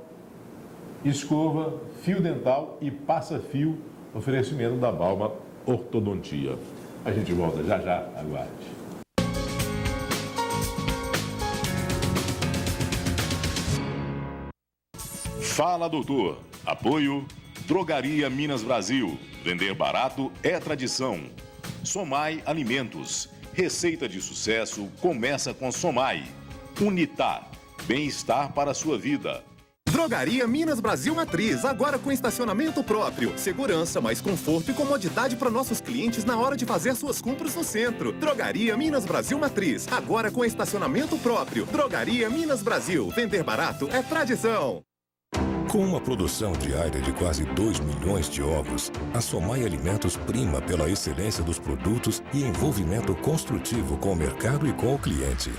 escova, fio dental e passa-fio, oferecimento da Balma Ortodontia. A gente volta já, aguarde. Fala, doutor. Apoio Drogaria Minas Brasil. Vender barato é tradição. Somai Alimentos. Receita de sucesso começa com Somai. Unitar. Bem-estar para a sua vida. Drogaria Minas Brasil Matriz, agora com estacionamento próprio. Segurança, mais conforto e comodidade para nossos clientes na hora de fazer suas compras no centro. Drogaria Minas Brasil Matriz, agora com estacionamento próprio. Drogaria Minas Brasil, vender barato é tradição. Com uma produção diária de quase 2 milhões de ovos, a Somai Alimentos prima pela excelência dos produtos e envolvimento construtivo com o mercado e com o cliente.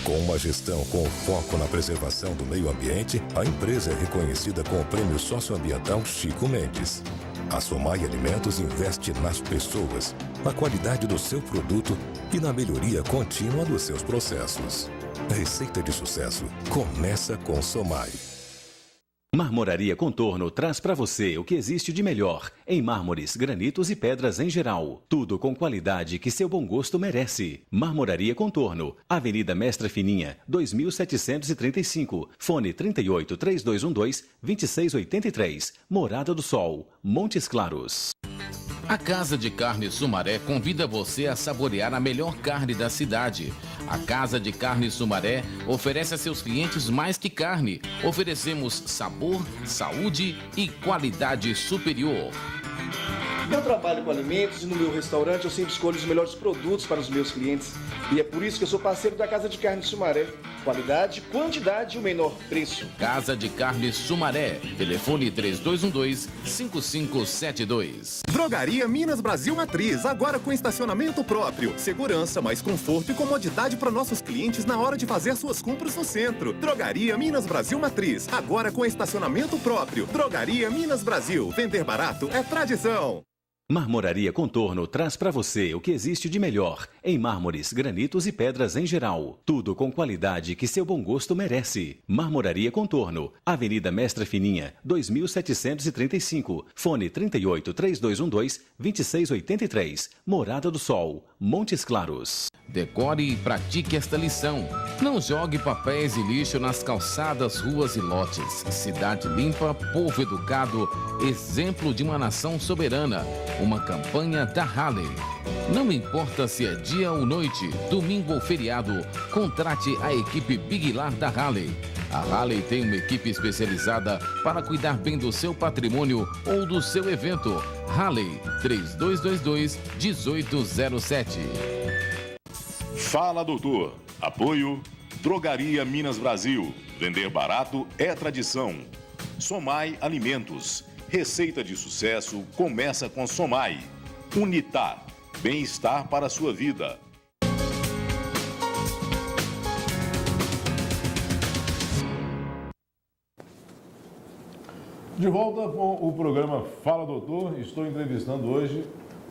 Com uma gestão com foco na preservação do meio ambiente, a empresa é reconhecida com o Prêmio Socioambiental Chico Mendes. A Somai Alimentos investe nas pessoas, na qualidade do seu produto e na melhoria contínua dos seus processos. A receita de sucesso começa com Somai. Marmoraria Contorno traz para você o que existe de melhor em mármores, granitos e pedras em geral. Tudo com qualidade que seu bom gosto merece. Marmoraria Contorno, Avenida Mestra Fininha, 2735, fone 38-3212-2683, Morada do Sol, Montes Claros. A Casa de Carne Sumaré convida você a saborear a melhor carne da cidade. A Casa de Carne Sumaré oferece a seus clientes mais que carne. Oferecemos sabor, saúde e qualidade superior. Eu trabalho com alimentos e no meu restaurante eu sempre escolho os melhores produtos para os meus clientes. E é por isso que eu sou parceiro da Casa de Carne Sumaré. Qualidade, quantidade e o menor preço. Casa de Carne Sumaré. Telefone 3212-5572. Drogaria Minas Brasil Matriz, agora com estacionamento próprio. Segurança, mais conforto e comodidade para nossos clientes na hora de fazer suas compras no centro. Drogaria Minas Brasil Matriz, agora com estacionamento próprio. Drogaria Minas Brasil, vender barato é tradição. Marmoraria Contorno traz para você o que existe de melhor em mármores, granitos e pedras em geral. Tudo com qualidade que seu bom gosto merece. Marmoraria Contorno, Avenida Mestra Fininha, 2735, fone 38-3212-2683, Morada do Sol, Montes Claros. Decore e pratique esta lição. Não jogue papéis e lixo nas calçadas, ruas e lotes. Cidade limpa, povo educado, exemplo de uma nação soberana. Uma campanha da Halley. Não importa se é dia ou noite, domingo ou feriado, contrate a equipe Big Lar da Halley. A Halley tem uma equipe especializada para cuidar bem do seu patrimônio ou do seu evento. Halley 3222-1807. Fala, doutor. Apoio Drogaria Minas Brasil. Vender barato é tradição. Somai Alimentos. Receita de sucesso começa com Somai. Unitar. Bem-estar para a sua vida. De volta com o programa Fala, Doutor. Estou entrevistando hoje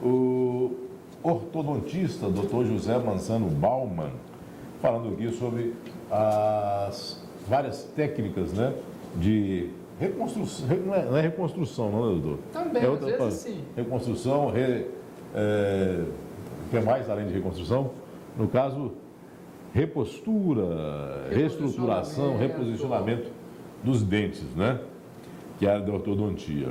o ortodontista, Dr. José Mansano Baumann, falando aqui sobre as várias técnicas, né, de reconstrução. Não é reconstrução, não, né, doutor? Também, é às vezes sim. Reconstrução, o que mais além de reconstrução? No caso, repostura, reestruturação, reposicionamento dos dentes, né? Que é a área da ortodontia.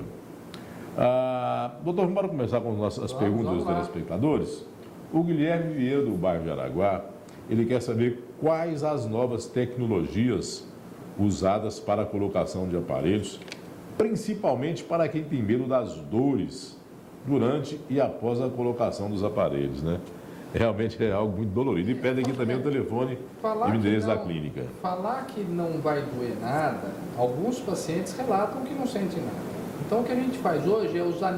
Doutor, bora começar com as perguntas dos telespectadores. O Guilherme Vieira, do bairro de Araguá, ele quer saber quais as novas tecnologias usadas para a colocação de aparelhos, principalmente para quem tem medo das dores durante e após a colocação dos aparelhos, né? Realmente é algo muito dolorido. E pede aqui também o telefone e o endereço da clínica. Falar que não vai doer nada, alguns pacientes relatam que não sentem nada. Então o que a gente faz hoje é usar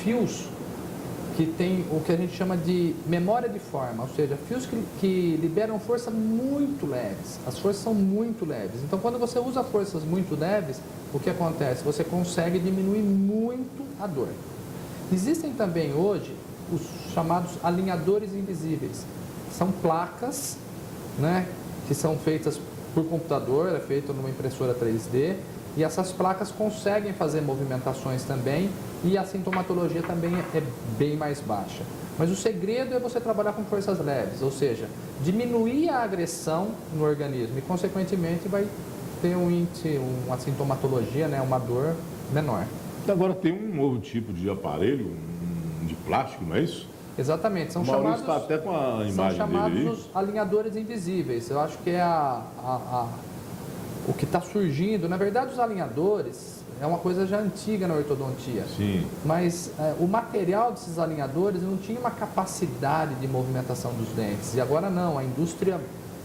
fios que tem o que a gente chama de memória de forma, ou seja, fios que liberam força muito leves. As forças são muito leves. Então quando você usa forças muito leves, o que acontece? Você consegue diminuir muito a dor. Existem também hoje os chamados alinhadores invisíveis. São placas, né, que são feitas por computador, é feito numa impressora 3D, e essas placas conseguem fazer movimentações também, e a sintomatologia também é bem mais baixa. Mas o segredo é você trabalhar com forças leves, ou seja, diminuir a agressão no organismo e, consequentemente, vai ter um índice, uma sintomatologia, né, uma dor menor. Agora tem um novo tipo de aparelho, de plástico, não é isso? Exatamente, são O Maurício chamados, está até com a imagem são chamados dele aí. os alinhadores invisíveis. Eu acho que é o que está surgindo. Na verdade, os alinhadores é uma coisa já antiga na ortodontia. Sim. Mas o material desses alinhadores não tinha uma capacidade de movimentação dos dentes. E agora não, a indústria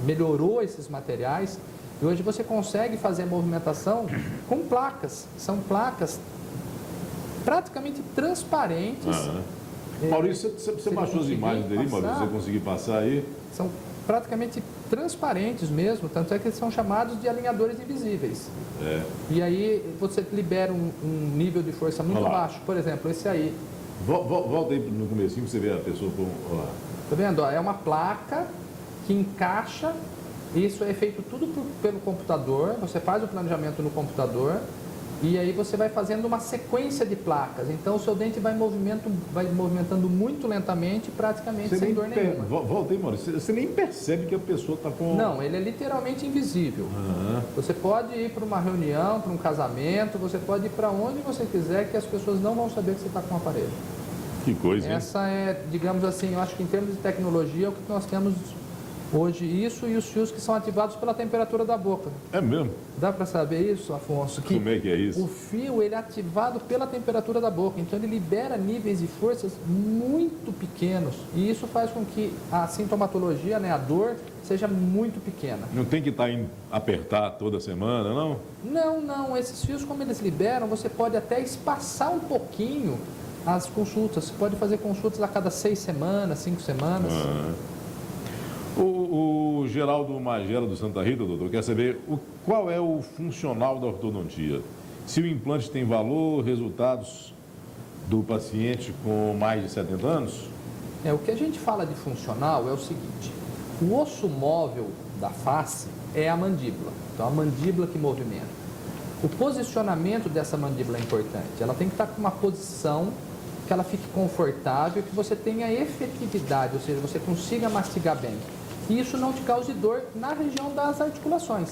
melhorou esses materiais e hoje você consegue fazer a movimentação com placas. São placas praticamente transparentes. Maurício, você baixou as imagens dele, Maurício? Você conseguir passar aí? São praticamente transparentes mesmo, tanto é que eles são chamados de alinhadores invisíveis. E aí você libera um nível de força muito baixo. Por exemplo, esse aí. Volta aí no comecinho para você ver a pessoa. Tá vendo? É uma placa que encaixa. Isso é feito tudo pelo computador. Você faz o planejamento no computador. E aí você vai fazendo uma sequência de placas. Então o seu dente vai movimentando muito lentamente, praticamente sem dor nenhuma. Volta aí, Maurício. Você nem percebe que a pessoa está com... Não, ele é literalmente invisível. Você pode ir para uma reunião, para um casamento, você pode ir para onde você quiser que as pessoas não vão saber que você está com o aparelho. Que coisa, hein? Essa é, digamos assim, eu acho que em termos de tecnologia é o que nós temos hoje, isso e os fios que são ativados pela temperatura da boca. É mesmo? Dá para saber isso, Afonso? Como é que é isso? O fio ele é ativado pela temperatura da boca, então ele libera níveis de forças muito pequenos e isso faz com que a sintomatologia, né, a dor, seja muito pequena. Não tem que estar em apertar toda semana, não? Não. Esses fios, como eles liberam, você pode até espaçar um pouquinho as consultas. Você pode fazer consultas a cada 6 semanas, 5 semanas. O Geraldo Magela do Santa Rita, doutor, quer saber qual é o funcional da ortodontia? Se o implante tem valor, resultados do paciente com mais de 70 anos? O que a gente fala de funcional é o seguinte: o osso móvel da face é a mandíbula. Então, a mandíbula que movimenta. O posicionamento dessa mandíbula é importante. Ela tem que estar com uma posição que ela fique confortável, que você tenha efetividade, ou seja, você consiga mastigar bem. E isso não te cause dor na região das articulações.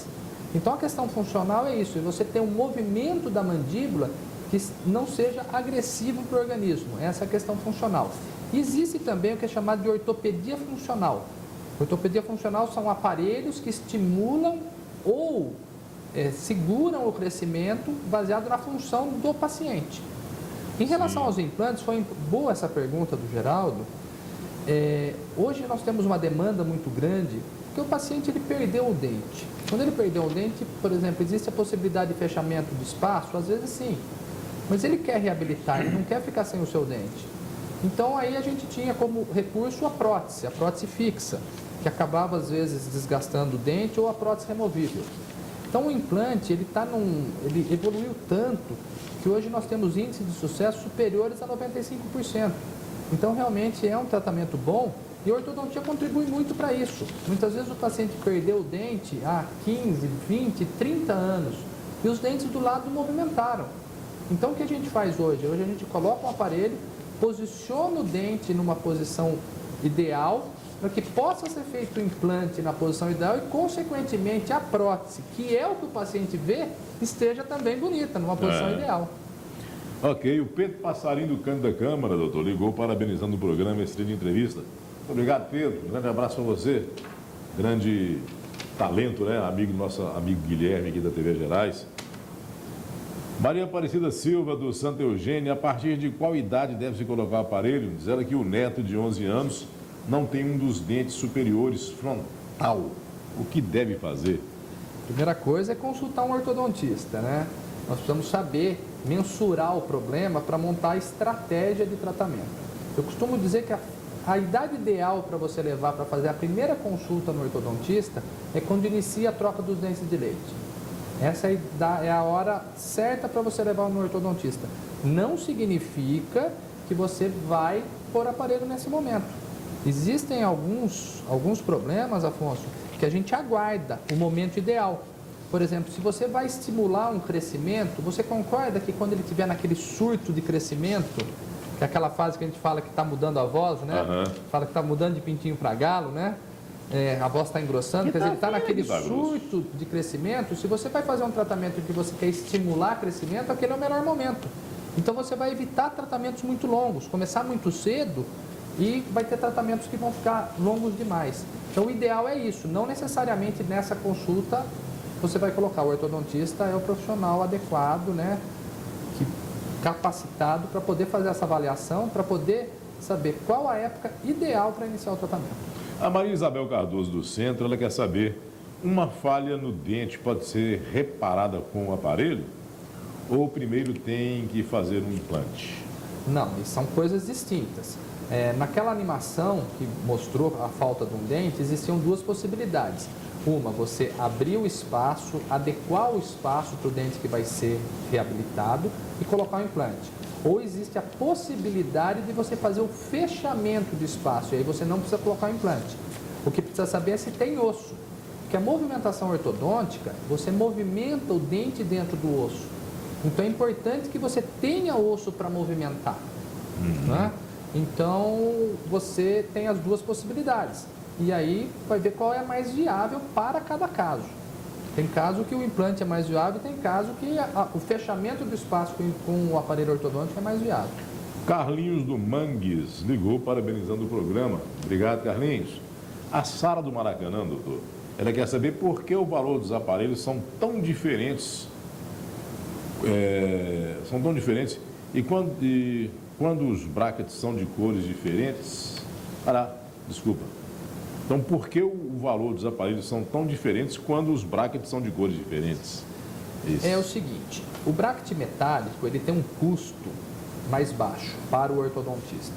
Então a questão funcional é isso, você ter um movimento da mandíbula que não seja agressivo para o organismo. Essa é a questão funcional. Existe também o que é chamado de ortopedia funcional. Ortopedia funcional são aparelhos que estimulam ou seguram o crescimento baseado na função do paciente. Em relação aos implantes, foi boa essa pergunta do Geraldo. Hoje nós temos uma demanda muito grande, porque o paciente ele perdeu o dente. Quando ele perdeu o dente, por exemplo, existe a possibilidade de fechamento de espaço? Às vezes sim, mas ele quer reabilitar, ele não quer ficar sem o seu dente. Então aí a gente tinha como recurso a prótese fixa, que acabava às vezes desgastando o dente, ou a prótese removível. Então o implante ele evoluiu tanto que hoje nós temos índices de sucesso superiores a 95%. Então, realmente é um tratamento bom e a ortodontia contribui muito para isso. Muitas vezes o paciente perdeu o dente há 15, 20, 30 anos e os dentes do lado movimentaram. Então, o que a gente faz hoje? Hoje a gente coloca um aparelho, posiciona o dente numa posição ideal para que possa ser feito o implante na posição ideal e, consequentemente, a prótese, que é o que o paciente vê, esteja também bonita, numa posição ideal. Ok, o Pedro Passarinho do Canto da Câmara, doutor, ligou parabenizando o programa Estrela de Entrevista. Muito obrigado, Pedro. Um grande abraço para você. Grande talento, né? Amigo do nosso amigo Guilherme aqui da TV Gerais. Maria Aparecida Silva, do Santa Eugênia, a partir de qual idade deve se colocar o aparelho? Diz ela que o neto de 11 anos não tem um dos dentes superiores frontal. O que deve fazer? Primeira coisa é consultar um ortodontista, né? Nós precisamos saber mensurar o problema para montar a estratégia de tratamento. Eu costumo dizer que a idade ideal para você levar para fazer a primeira consulta no ortodontista é quando inicia a troca dos dentes de leite. Essa é a hora certa para você levar no ortodontista. Não significa que você vai pôr aparelho nesse momento. Existem alguns problemas, Afonso, que a gente aguarda o momento ideal. Por exemplo, se você vai estimular um crescimento, você concorda que quando ele estiver naquele surto de crescimento, que é aquela fase que a gente fala que está mudando a voz, né? Fala que está mudando de pintinho para galo, né? a voz está engrossando, quer dizer, ele está naquele tá grosso. surto de crescimento. Se você vai fazer um tratamento que você quer estimular crescimento, aquele é o melhor momento. Então você vai evitar tratamentos muito longos, começar muito cedo e vai ter tratamentos que vão ficar longos demais. Então o ideal é isso, não necessariamente nessa consulta você vai colocar o ortodontista, é o profissional adequado, né, capacitado para poder fazer essa avaliação, para poder saber qual a época ideal para iniciar o tratamento. A Maria Isabel Cardoso do Centro, ela quer saber, uma falha no dente pode ser reparada com o aparelho? Ou primeiro tem que fazer um implante? Não, são coisas distintas. Naquela animação que mostrou a falta de um dente, existiam duas possibilidades. Uma, você abrir o espaço, adequar o espaço para o dente que vai ser reabilitado e colocar o implante. Ou existe a possibilidade de você fazer o fechamento do espaço, e aí você não precisa colocar o implante. O que precisa saber é se tem osso. Porque a movimentação ortodôntica, você movimenta o dente dentro do osso. Então é importante que você tenha osso para movimentar. Né? Então você tem as duas possibilidades. E aí vai ver qual é a mais viável para cada caso. Tem caso que o implante é mais viável, tem caso que o fechamento do espaço com o aparelho ortodôntico é mais viável. Carlinhos do Mangues ligou parabenizando o programa. Obrigado, Carlinhos. A Sara do Maracanã, doutor, ela quer saber por que o valor dos aparelhos são tão diferentes. E quando os brackets são de cores diferentes. Desculpa. Então, por que o valor dos aparelhos são tão diferentes quando os brackets são de cores diferentes? Isso. É o seguinte, o bracket metálico ele tem um custo mais baixo para o ortodontista.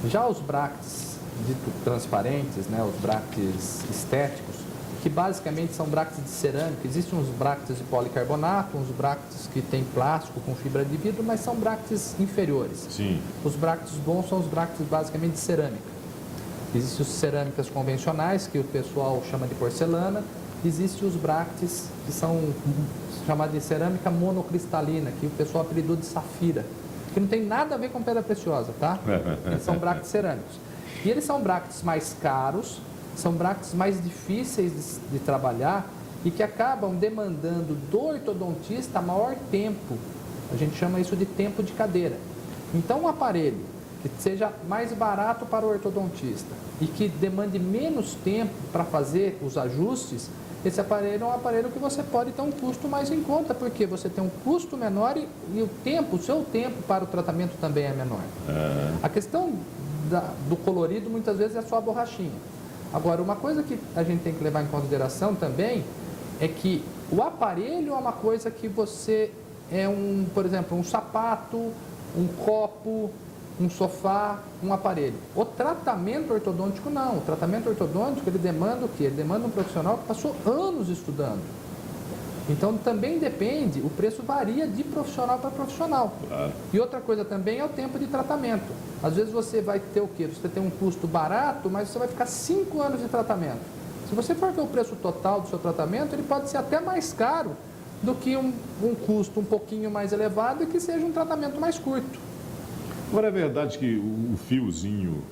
Já os brackets dito transparentes, né, os brackets estéticos, que basicamente são brackets de cerâmica, existem uns brackets de policarbonato, uns brackets que tem plástico com fibra de vidro, mas são brackets inferiores. Sim. Os brackets bons são os brackets basicamente de cerâmica. Existem as cerâmicas convencionais, que o pessoal chama de porcelana. Existem os brackets que são chamados de cerâmica monocristalina, que o pessoal apelidou de safira, que não tem nada a ver com pedra preciosa, tá? Eles são brackets cerâmicos. E eles são brackets mais caros, são brackets mais difíceis de trabalhar e que acabam demandando do ortodontista maior tempo. A gente chama isso de tempo de cadeira. Então, um aparelho que seja mais barato para o ortodontista e que demande menos tempo para fazer os ajustes, esse aparelho é um aparelho que você pode ter um custo mais em conta, porque você tem um custo menor e o seu tempo para o tratamento também é menor. A questão do colorido muitas vezes é só a borrachinha. Agora, uma coisa que a gente tem que levar em consideração também é que o aparelho é uma coisa que você por exemplo, um sapato, um copo, um sofá, um aparelho. O tratamento ortodôntico não. O tratamento ortodôntico ele demanda o quê? Ele demanda um profissional que passou anos estudando. Então também depende, o preço varia de profissional para profissional. Claro. E outra coisa também é o tempo de tratamento. Às vezes você vai ter o quê? Você tem um custo barato, mas você vai ficar 5 anos de tratamento. Se você for ver o preço total do seu tratamento, ele pode ser até mais caro do que um custo um pouquinho mais elevado e que seja um tratamento mais curto. Agora, é verdade que o fiozinho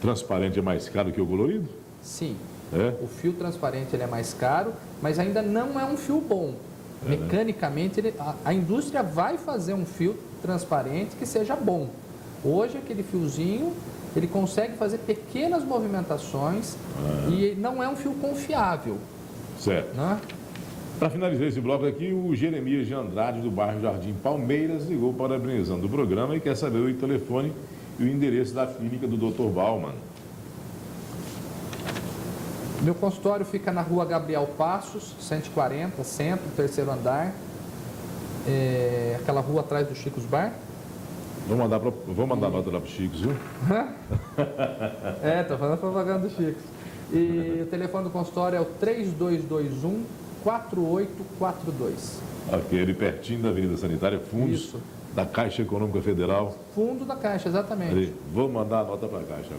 transparente é mais caro que o colorido? Sim. É? O fio transparente ele é mais caro, mas ainda não é um fio bom. Mecanicamente, a indústria vai fazer um fio transparente que seja bom. Hoje, aquele fiozinho, ele consegue fazer pequenas movimentações e não é um fio confiável. Certo. Né? Para finalizar esse bloco aqui, o Jeremias de Andrade, do bairro Jardim Palmeiras, ligou parabenizando o programa e quer saber o telefone e o endereço da clínica do Dr. Bauman. Meu consultório fica na rua Gabriel Passos, 140, centro, terceiro andar. Aquela rua atrás do Chicos Bar. Vou mandar nota lá para o Chicos, viu? Tô fazendo propaganda do Chicos. E o telefone do consultório é o 3221-4842. Ok, ali pertinho da Avenida Sanitária, fundos Isso. da Caixa Econômica Federal. Fundo da Caixa, exatamente. Ali. Vou mandar a nota para a Caixa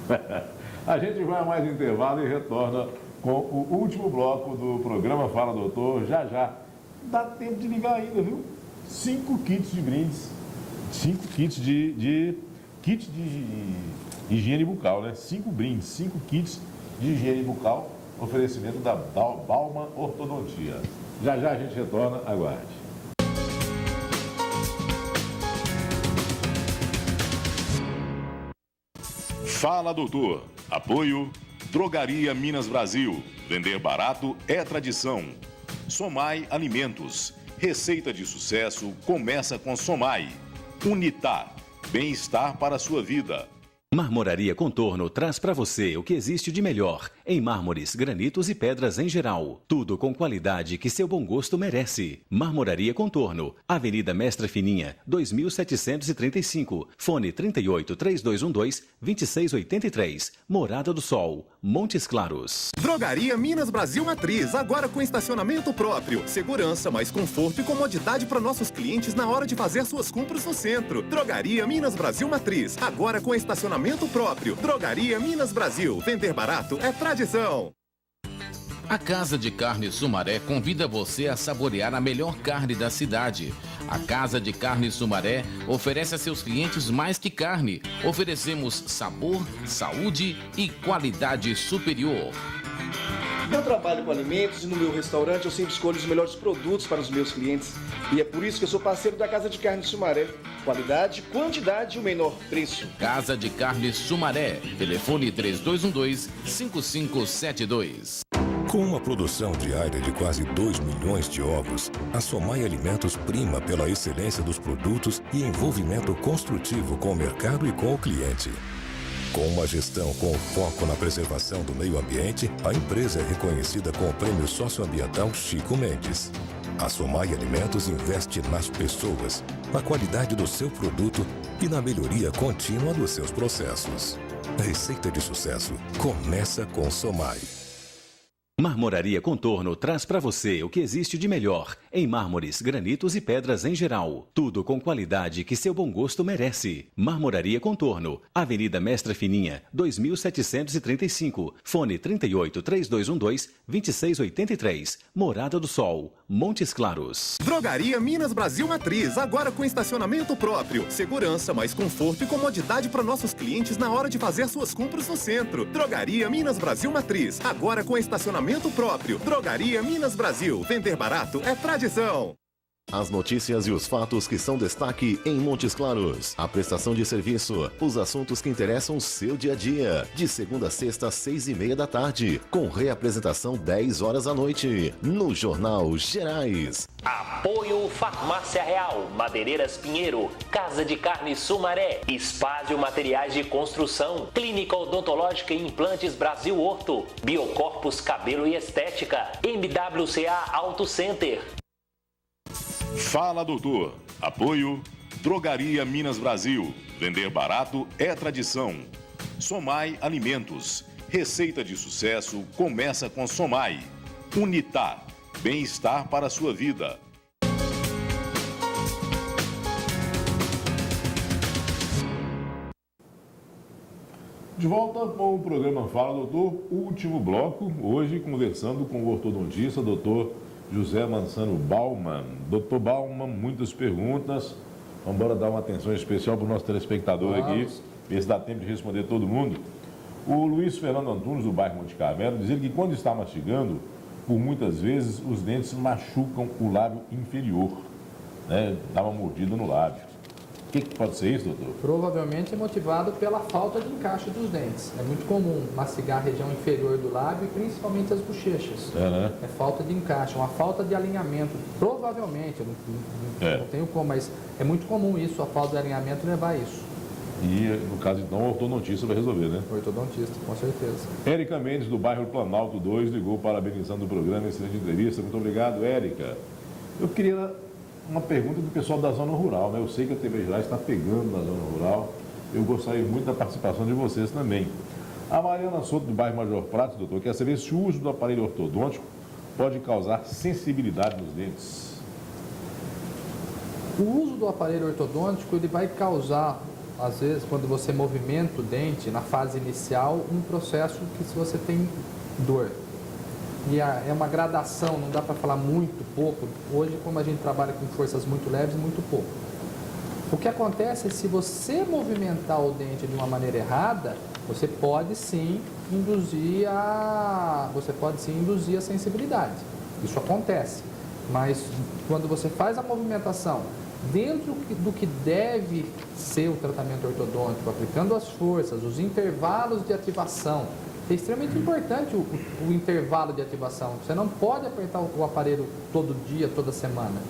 agora. A gente vai a mais intervalo e retorna com o último bloco do programa Fala Doutor, já já. Dá tempo de ligar ainda, viu? 5 kits de brindes, 5 kits de higiene bucal, né? 5 brindes, 5 kits de higiene bucal, oferecimento da Bauman Ortodontia. Já já a gente retorna, aguarde. Fala, doutor. Apoio Drogaria Minas Brasil. Vender barato é tradição. Somai Alimentos. Receita de sucesso começa com Somai. Unitar. Bem-estar para a sua vida. Marmoraria Contorno traz para você o que existe de melhor em mármores, granitos e pedras em geral. Tudo com qualidade que seu bom gosto merece. Marmoraria Contorno, Avenida Mestre Fininha, 2735, fone 38-3212-2683, Morada do Sol, Montes Claros. Drogaria Minas Brasil Matriz, agora com estacionamento próprio. Segurança, mais conforto e comodidade para nossos clientes na hora de fazer suas compras no centro. Drogaria Minas Brasil Matriz, agora com estacionamento próprio. Drogaria Minas Brasil. Vender barato é tradição. A Casa de Carne Sumaré convida você a saborear a melhor carne da cidade. A Casa de Carne Sumaré oferece a seus clientes mais que carne. Oferecemos sabor, saúde e qualidade superior. Eu trabalho com alimentos e no meu restaurante eu sempre escolho os melhores produtos para os meus clientes. E é por isso que eu sou parceiro da Casa de Carne Sumaré. Qualidade, quantidade e o menor preço. Casa de Carne Sumaré. Telefone 3212-5572. Com uma produção diária de quase 2 milhões de ovos, a Somai Alimentos prima pela excelência dos produtos e envolvimento construtivo com o mercado e com o cliente. Com uma gestão com foco na preservação do meio ambiente, a empresa é reconhecida com o Prêmio Socioambiental Chico Mendes. A Somai Alimentos investe nas pessoas, na qualidade do seu produto e na melhoria contínua dos seus processos. A receita de sucesso começa com Somai. Marmoraria Contorno traz para você o que existe de melhor em mármores, granitos e pedras em geral. Tudo com qualidade que seu bom gosto merece. Marmoraria Contorno, Avenida Mestre Fininha, 2735, fone 38-3212-2683, Morada do Sol, Montes Claros. Drogaria Minas Brasil Matriz, agora com estacionamento próprio. Segurança, mais conforto e comodidade para nossos clientes na hora de fazer suas compras no centro. Drogaria Minas Brasil Matriz, agora com estacionamento próprio. Drogaria Minas Brasil. Vender barato é tradição. As notícias e os fatos que são destaque em Montes Claros. A prestação de serviço, os assuntos que interessam o seu dia a dia. De segunda a sexta, às 6:30 da tarde. Com reapresentação 10 horas da noite. No Jornal Gerais. Apoio Farmácia Real, Madeireiras Pinheiro, Casa de Carne Sumaré, Espásio Materiais de Construção, Clínica Odontológica e Implantes Brasil Orto, Biocorpus Cabelo e Estética, MWCA Auto Center. Fala, doutor. Apoio Drogaria Minas Brasil. Vender barato é tradição. Somai Alimentos. Receita de sucesso começa com Somai. Unitar. Bem-estar para a sua vida. De volta com o programa Fala, doutor. Último bloco, hoje conversando com o ortodontista, doutor José Mansano Bauman. Doutor Bauman, muitas perguntas. Vamos embora dar uma atenção especial para o nosso telespectador aqui, ver se dá tempo de responder todo mundo. O Luiz Fernando Antunes, do bairro Monte Carmelo, diz ele que quando está mastigando, por muitas vezes os dentes machucam o lábio inferior, né? Dá uma mordida no lábio. O que pode ser isso, doutor? Provavelmente é motivado pela falta de encaixe dos dentes. É muito comum mastigar a região inferior do lábio e principalmente as bochechas. Né? É falta de encaixe, uma falta de alinhamento. Provavelmente, eu não tenho como, mas é muito comum isso, a falta de alinhamento levar a isso. E, no caso, então, o ortodontista vai resolver, né? O ortodontista, com certeza. Érica Mendes, do bairro Planalto 2, ligou parabenizando o programa. Excelente entrevista. Muito obrigado, Érica. Eu queria uma pergunta do pessoal da zona rural, né? Eu sei que a TV Gerais está pegando na zona rural. Eu gostaria muito da participação de vocês também. A Mariana Souto, do bairro Major Pratos, doutor, quer saber se o uso do aparelho ortodôntico pode causar sensibilidade nos dentes. O uso do aparelho ortodôntico, ele vai causar, às vezes, quando você movimenta o dente, na fase inicial, um processo que se você tem dor. E é uma gradação, não dá para falar muito pouco. Hoje, como a gente trabalha com forças muito leves, muito pouco. O que acontece é se você movimentar o dente de uma maneira errada, você pode sim induzir a sensibilidade. Isso acontece. Mas quando você faz a movimentação dentro do que deve ser o tratamento ortodôntico, aplicando as forças, os intervalos de ativação, é extremamente importante o intervalo de ativação. Você não pode apertar o aparelho todo dia, toda semana.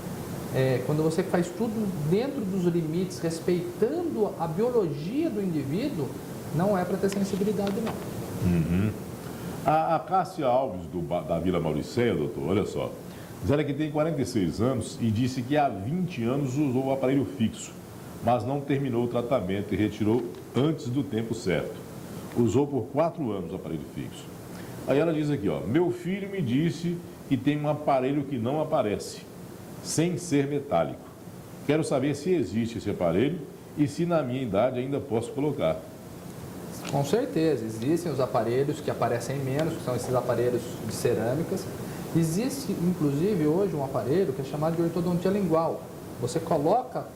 Quando você faz tudo dentro dos limites, respeitando a biologia do indivíduo, não é para ter sensibilidade, não. Uhum. A Cássia Alves, da Vila Mauricéia, doutor, olha só, diz ela que tem 46 anos e disse que há 20 anos usou o aparelho fixo, mas não terminou o tratamento e retirou antes do tempo certo. Usou por 4 anos o aparelho fixo. Aí ela diz aqui, ó, meu filho me disse que tem um aparelho que não aparece, sem ser metálico. Quero saber se existe esse aparelho e se na minha idade ainda posso colocar. Com certeza, existem os aparelhos que aparecem menos, que são esses aparelhos de cerâmicas. Existe, inclusive, hoje um aparelho que é chamado de ortodontia lingual. Você coloca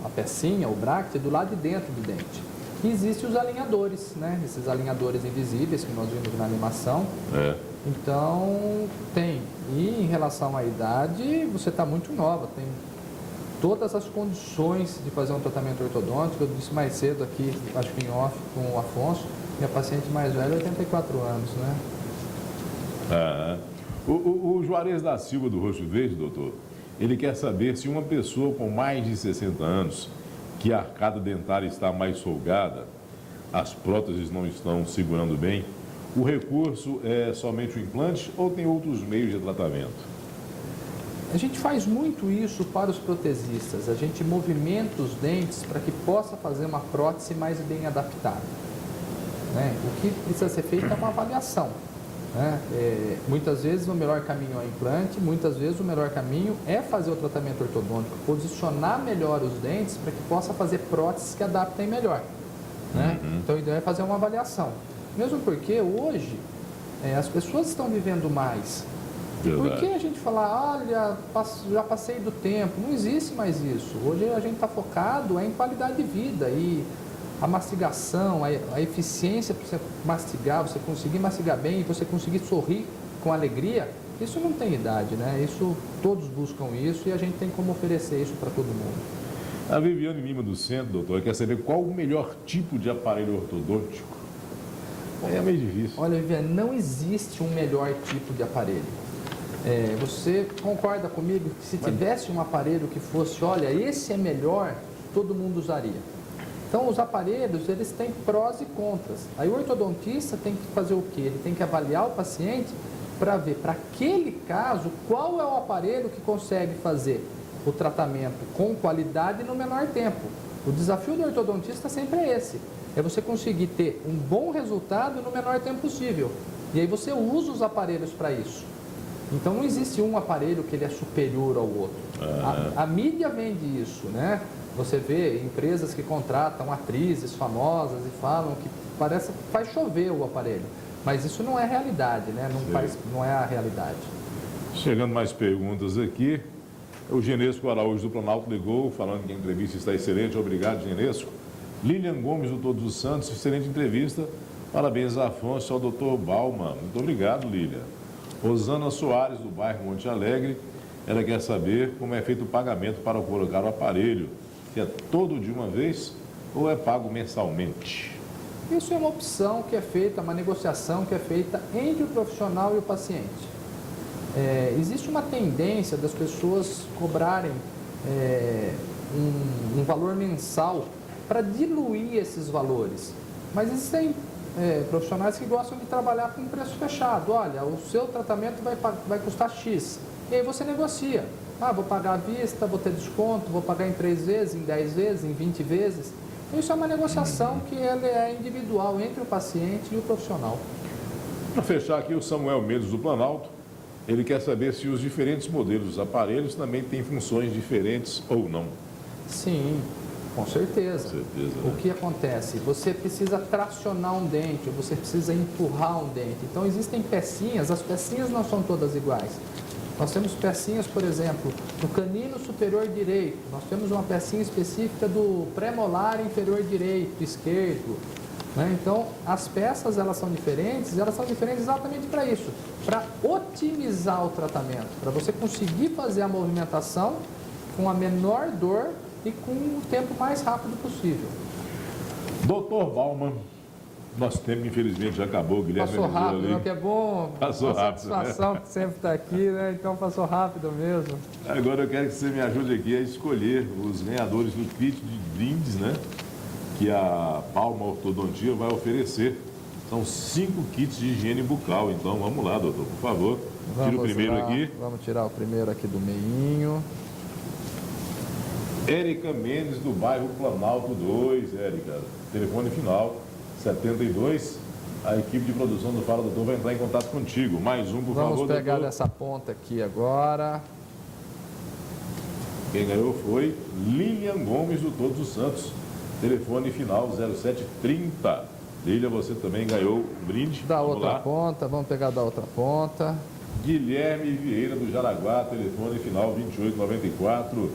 a pecinha, o bracket, do lado de dentro do dente. E existem os alinhadores, né? Esses alinhadores invisíveis que nós vimos na animação. Então, tem. E em relação à idade, você está muito nova, tem todas as condições de fazer um tratamento ortodôntico. Eu disse mais cedo aqui, acho que em off, com o Afonso, minha paciente mais velha, 84 anos, né? O Juarez da Silva, do Roxo Verde, doutor, ele quer saber se uma pessoa com mais de 60 anos, que a arcada dentária está mais folgada, as próteses não estão segurando bem, o recurso é somente o implante ou tem outros meios de tratamento? A gente faz muito isso para os protesistas. A gente movimenta os dentes para que possa fazer uma prótese mais bem adaptada, né? O que precisa ser feito é uma avaliação, né? Muitas vezes o melhor caminho é o implante, muitas vezes o melhor caminho é fazer o tratamento ortodôntico, posicionar melhor os dentes para que possa fazer próteses que adaptem melhor, né? Então, a ideia é fazer uma avaliação. Mesmo porque hoje as pessoas estão vivendo mais. Verdade. Por que a gente fala, olha, já passei do tempo? Não existe mais isso. Hoje a gente está focado em qualidade de vida e a mastigação, a eficiência para você mastigar, você conseguir mastigar bem e você conseguir sorrir com alegria, isso não tem idade, né? Isso, todos buscam isso e a gente tem como oferecer isso para todo mundo. A Viviane Lima do Centro, doutor, quer saber qual o melhor tipo de aparelho ortodôntico? É meio difícil. Olha, Viviane, não existe um melhor tipo de aparelho. Você concorda comigo que se tivesse um aparelho que fosse, olha, esse é melhor, todo mundo usaria. Então, os aparelhos, eles têm prós e contras. Aí o ortodontista tem que fazer o quê? Ele tem que avaliar o paciente para ver, para aquele caso, qual é o aparelho que consegue fazer o tratamento com qualidade no menor tempo. O desafio do ortodontista sempre é esse. É você conseguir ter um bom resultado no menor tempo possível. E aí você usa os aparelhos para isso. Então não existe um aparelho que ele é superior ao outro. A mídia vende isso, né? Você vê empresas que contratam atrizes famosas e falam que faz chover o aparelho. Mas isso não é realidade, né? Não é a realidade. Chegando mais perguntas aqui. O Genesco Araújo do Planalto ligou, falando que a entrevista está excelente. Obrigado, Genesco. Lilian Gomes do Todos os Santos, excelente entrevista. Parabéns a Afonso e ao doutor Bauman. Muito obrigado, Lilian. Rosana Soares, do bairro Monte Alegre, ela quer saber como é feito o pagamento para colocar o aparelho. Se é todo de uma vez ou é pago mensalmente? Isso é uma opção que é feita, uma negociação que é feita entre o profissional e o paciente. Existe uma tendência das pessoas cobrarem um valor mensal para diluir esses valores. Mas existem profissionais que gostam de trabalhar com preço fechado. Olha, o seu tratamento vai custar X. E aí você negocia. Vou pagar à vista, vou ter desconto, vou pagar em 3 vezes, em 10 vezes, em 20 vezes. Isso é uma negociação que ela é individual entre o paciente e o profissional. Para fechar aqui, o Samuel Mendes do Planalto, ele quer saber se os diferentes modelos dos aparelhos também têm funções diferentes ou não. Sim, com certeza. Com certeza, né? O que acontece? Você precisa tracionar um dente, ou você precisa empurrar um dente. Então existem pecinhas, as pecinhas não são todas iguais. Nós temos pecinhas, por exemplo, do canino superior direito. Nós temos uma pecinha específica do premolar inferior direito, esquerdo. Né? Então, as peças elas são diferentes exatamente para isso, para otimizar o tratamento, para você conseguir fazer a movimentação com a menor dor e com o tempo mais rápido possível. Doutor Bauman, nosso tempo infelizmente já acabou, Guilherme. Passou rápido, né? Que é bom, passou uma rápido, satisfação, né? Que sempre está aqui, né? Então passou rápido mesmo. Agora eu quero que você me ajude aqui a escolher os ganhadores do kit de brindes, né? Que a Palma Ortodontia vai oferecer. São 5 kits de higiene bucal. Então vamos lá, doutor, por favor. Tira o primeiro aqui. Vamos tirar o primeiro aqui do meinho. Érica Mendes, do bairro Planalto 2, Érica. Telefone final 72. A equipe de produção do Fala Doutor vai entrar em contato contigo. Mais um, por favor, Vamos pegar doutor. dessa ponta aqui agora. Quem ganhou foi Lilian Gomes, do Todos os Santos. Telefone final 0730. Lília, você também ganhou o brinde. Da outra ponta, vamos pegar da outra ponta. Guilherme Vieira, do Jaraguá, telefone final 2894.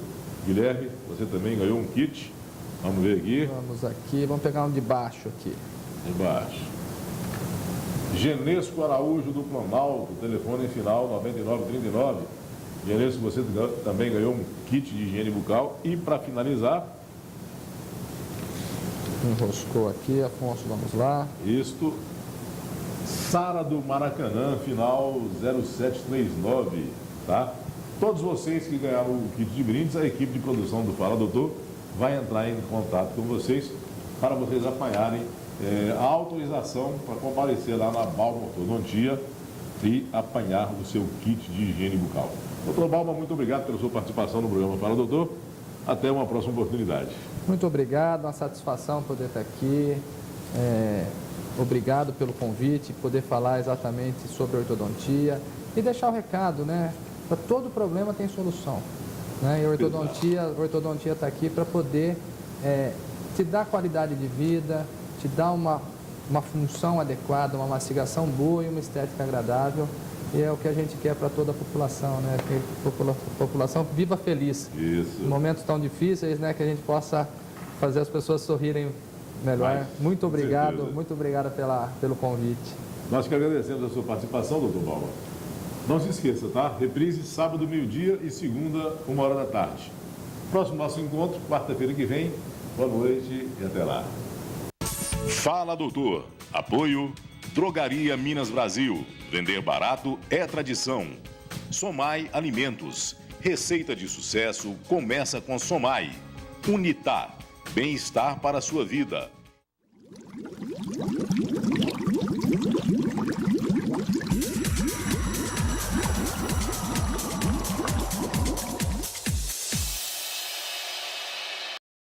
Guilherme, você também ganhou um kit. Vamos ver aqui. Vamos aqui, vamos pegar um de baixo aqui. De baixo. Genesco Araújo, do Planalto, telefone final 9939. Genesco, você também ganhou um kit de higiene bucal. E para finalizar... Enroscou aqui, Afonso, vamos lá. Isto, Sara do Maracanã, final 0739, tá? Todos vocês que ganharam o kit de brindes, a equipe de produção do Fala Doutor vai entrar em contato com vocês para vocês apanharem a autorização para comparecer lá na Balma Ortodontia e apanhar o seu kit de higiene bucal. Doutor Balma, muito obrigado pela sua participação no programa Fala Doutor. Até uma próxima oportunidade. Muito obrigado, uma satisfação poder estar aqui. Obrigado pelo convite, poder falar exatamente sobre ortodontia e deixar o recado, né? Para todo problema tem solução. Né? E a ortodontia está aqui para poder te dar qualidade de vida, te dar uma função adequada, uma mastigação boa e uma estética agradável. E é o que a gente quer para toda a população, né? Que a população viva feliz. Isso. Em momentos tão difíceis, né? Que a gente possa fazer as pessoas sorrirem melhor. Muito obrigado pelo convite. Nós que agradecemos a sua participação, doutor Balma. Não se esqueça, tá? Reprise sábado, meio-dia e segunda, 1h da tarde. Próximo nosso encontro, quarta-feira que vem. Boa noite e até lá. Fala Doutor. Apoio Drogaria Minas Brasil. Vender barato é tradição. Somai Alimentos. Receita de sucesso começa com Somai. Unitar. Bem-estar para a sua vida.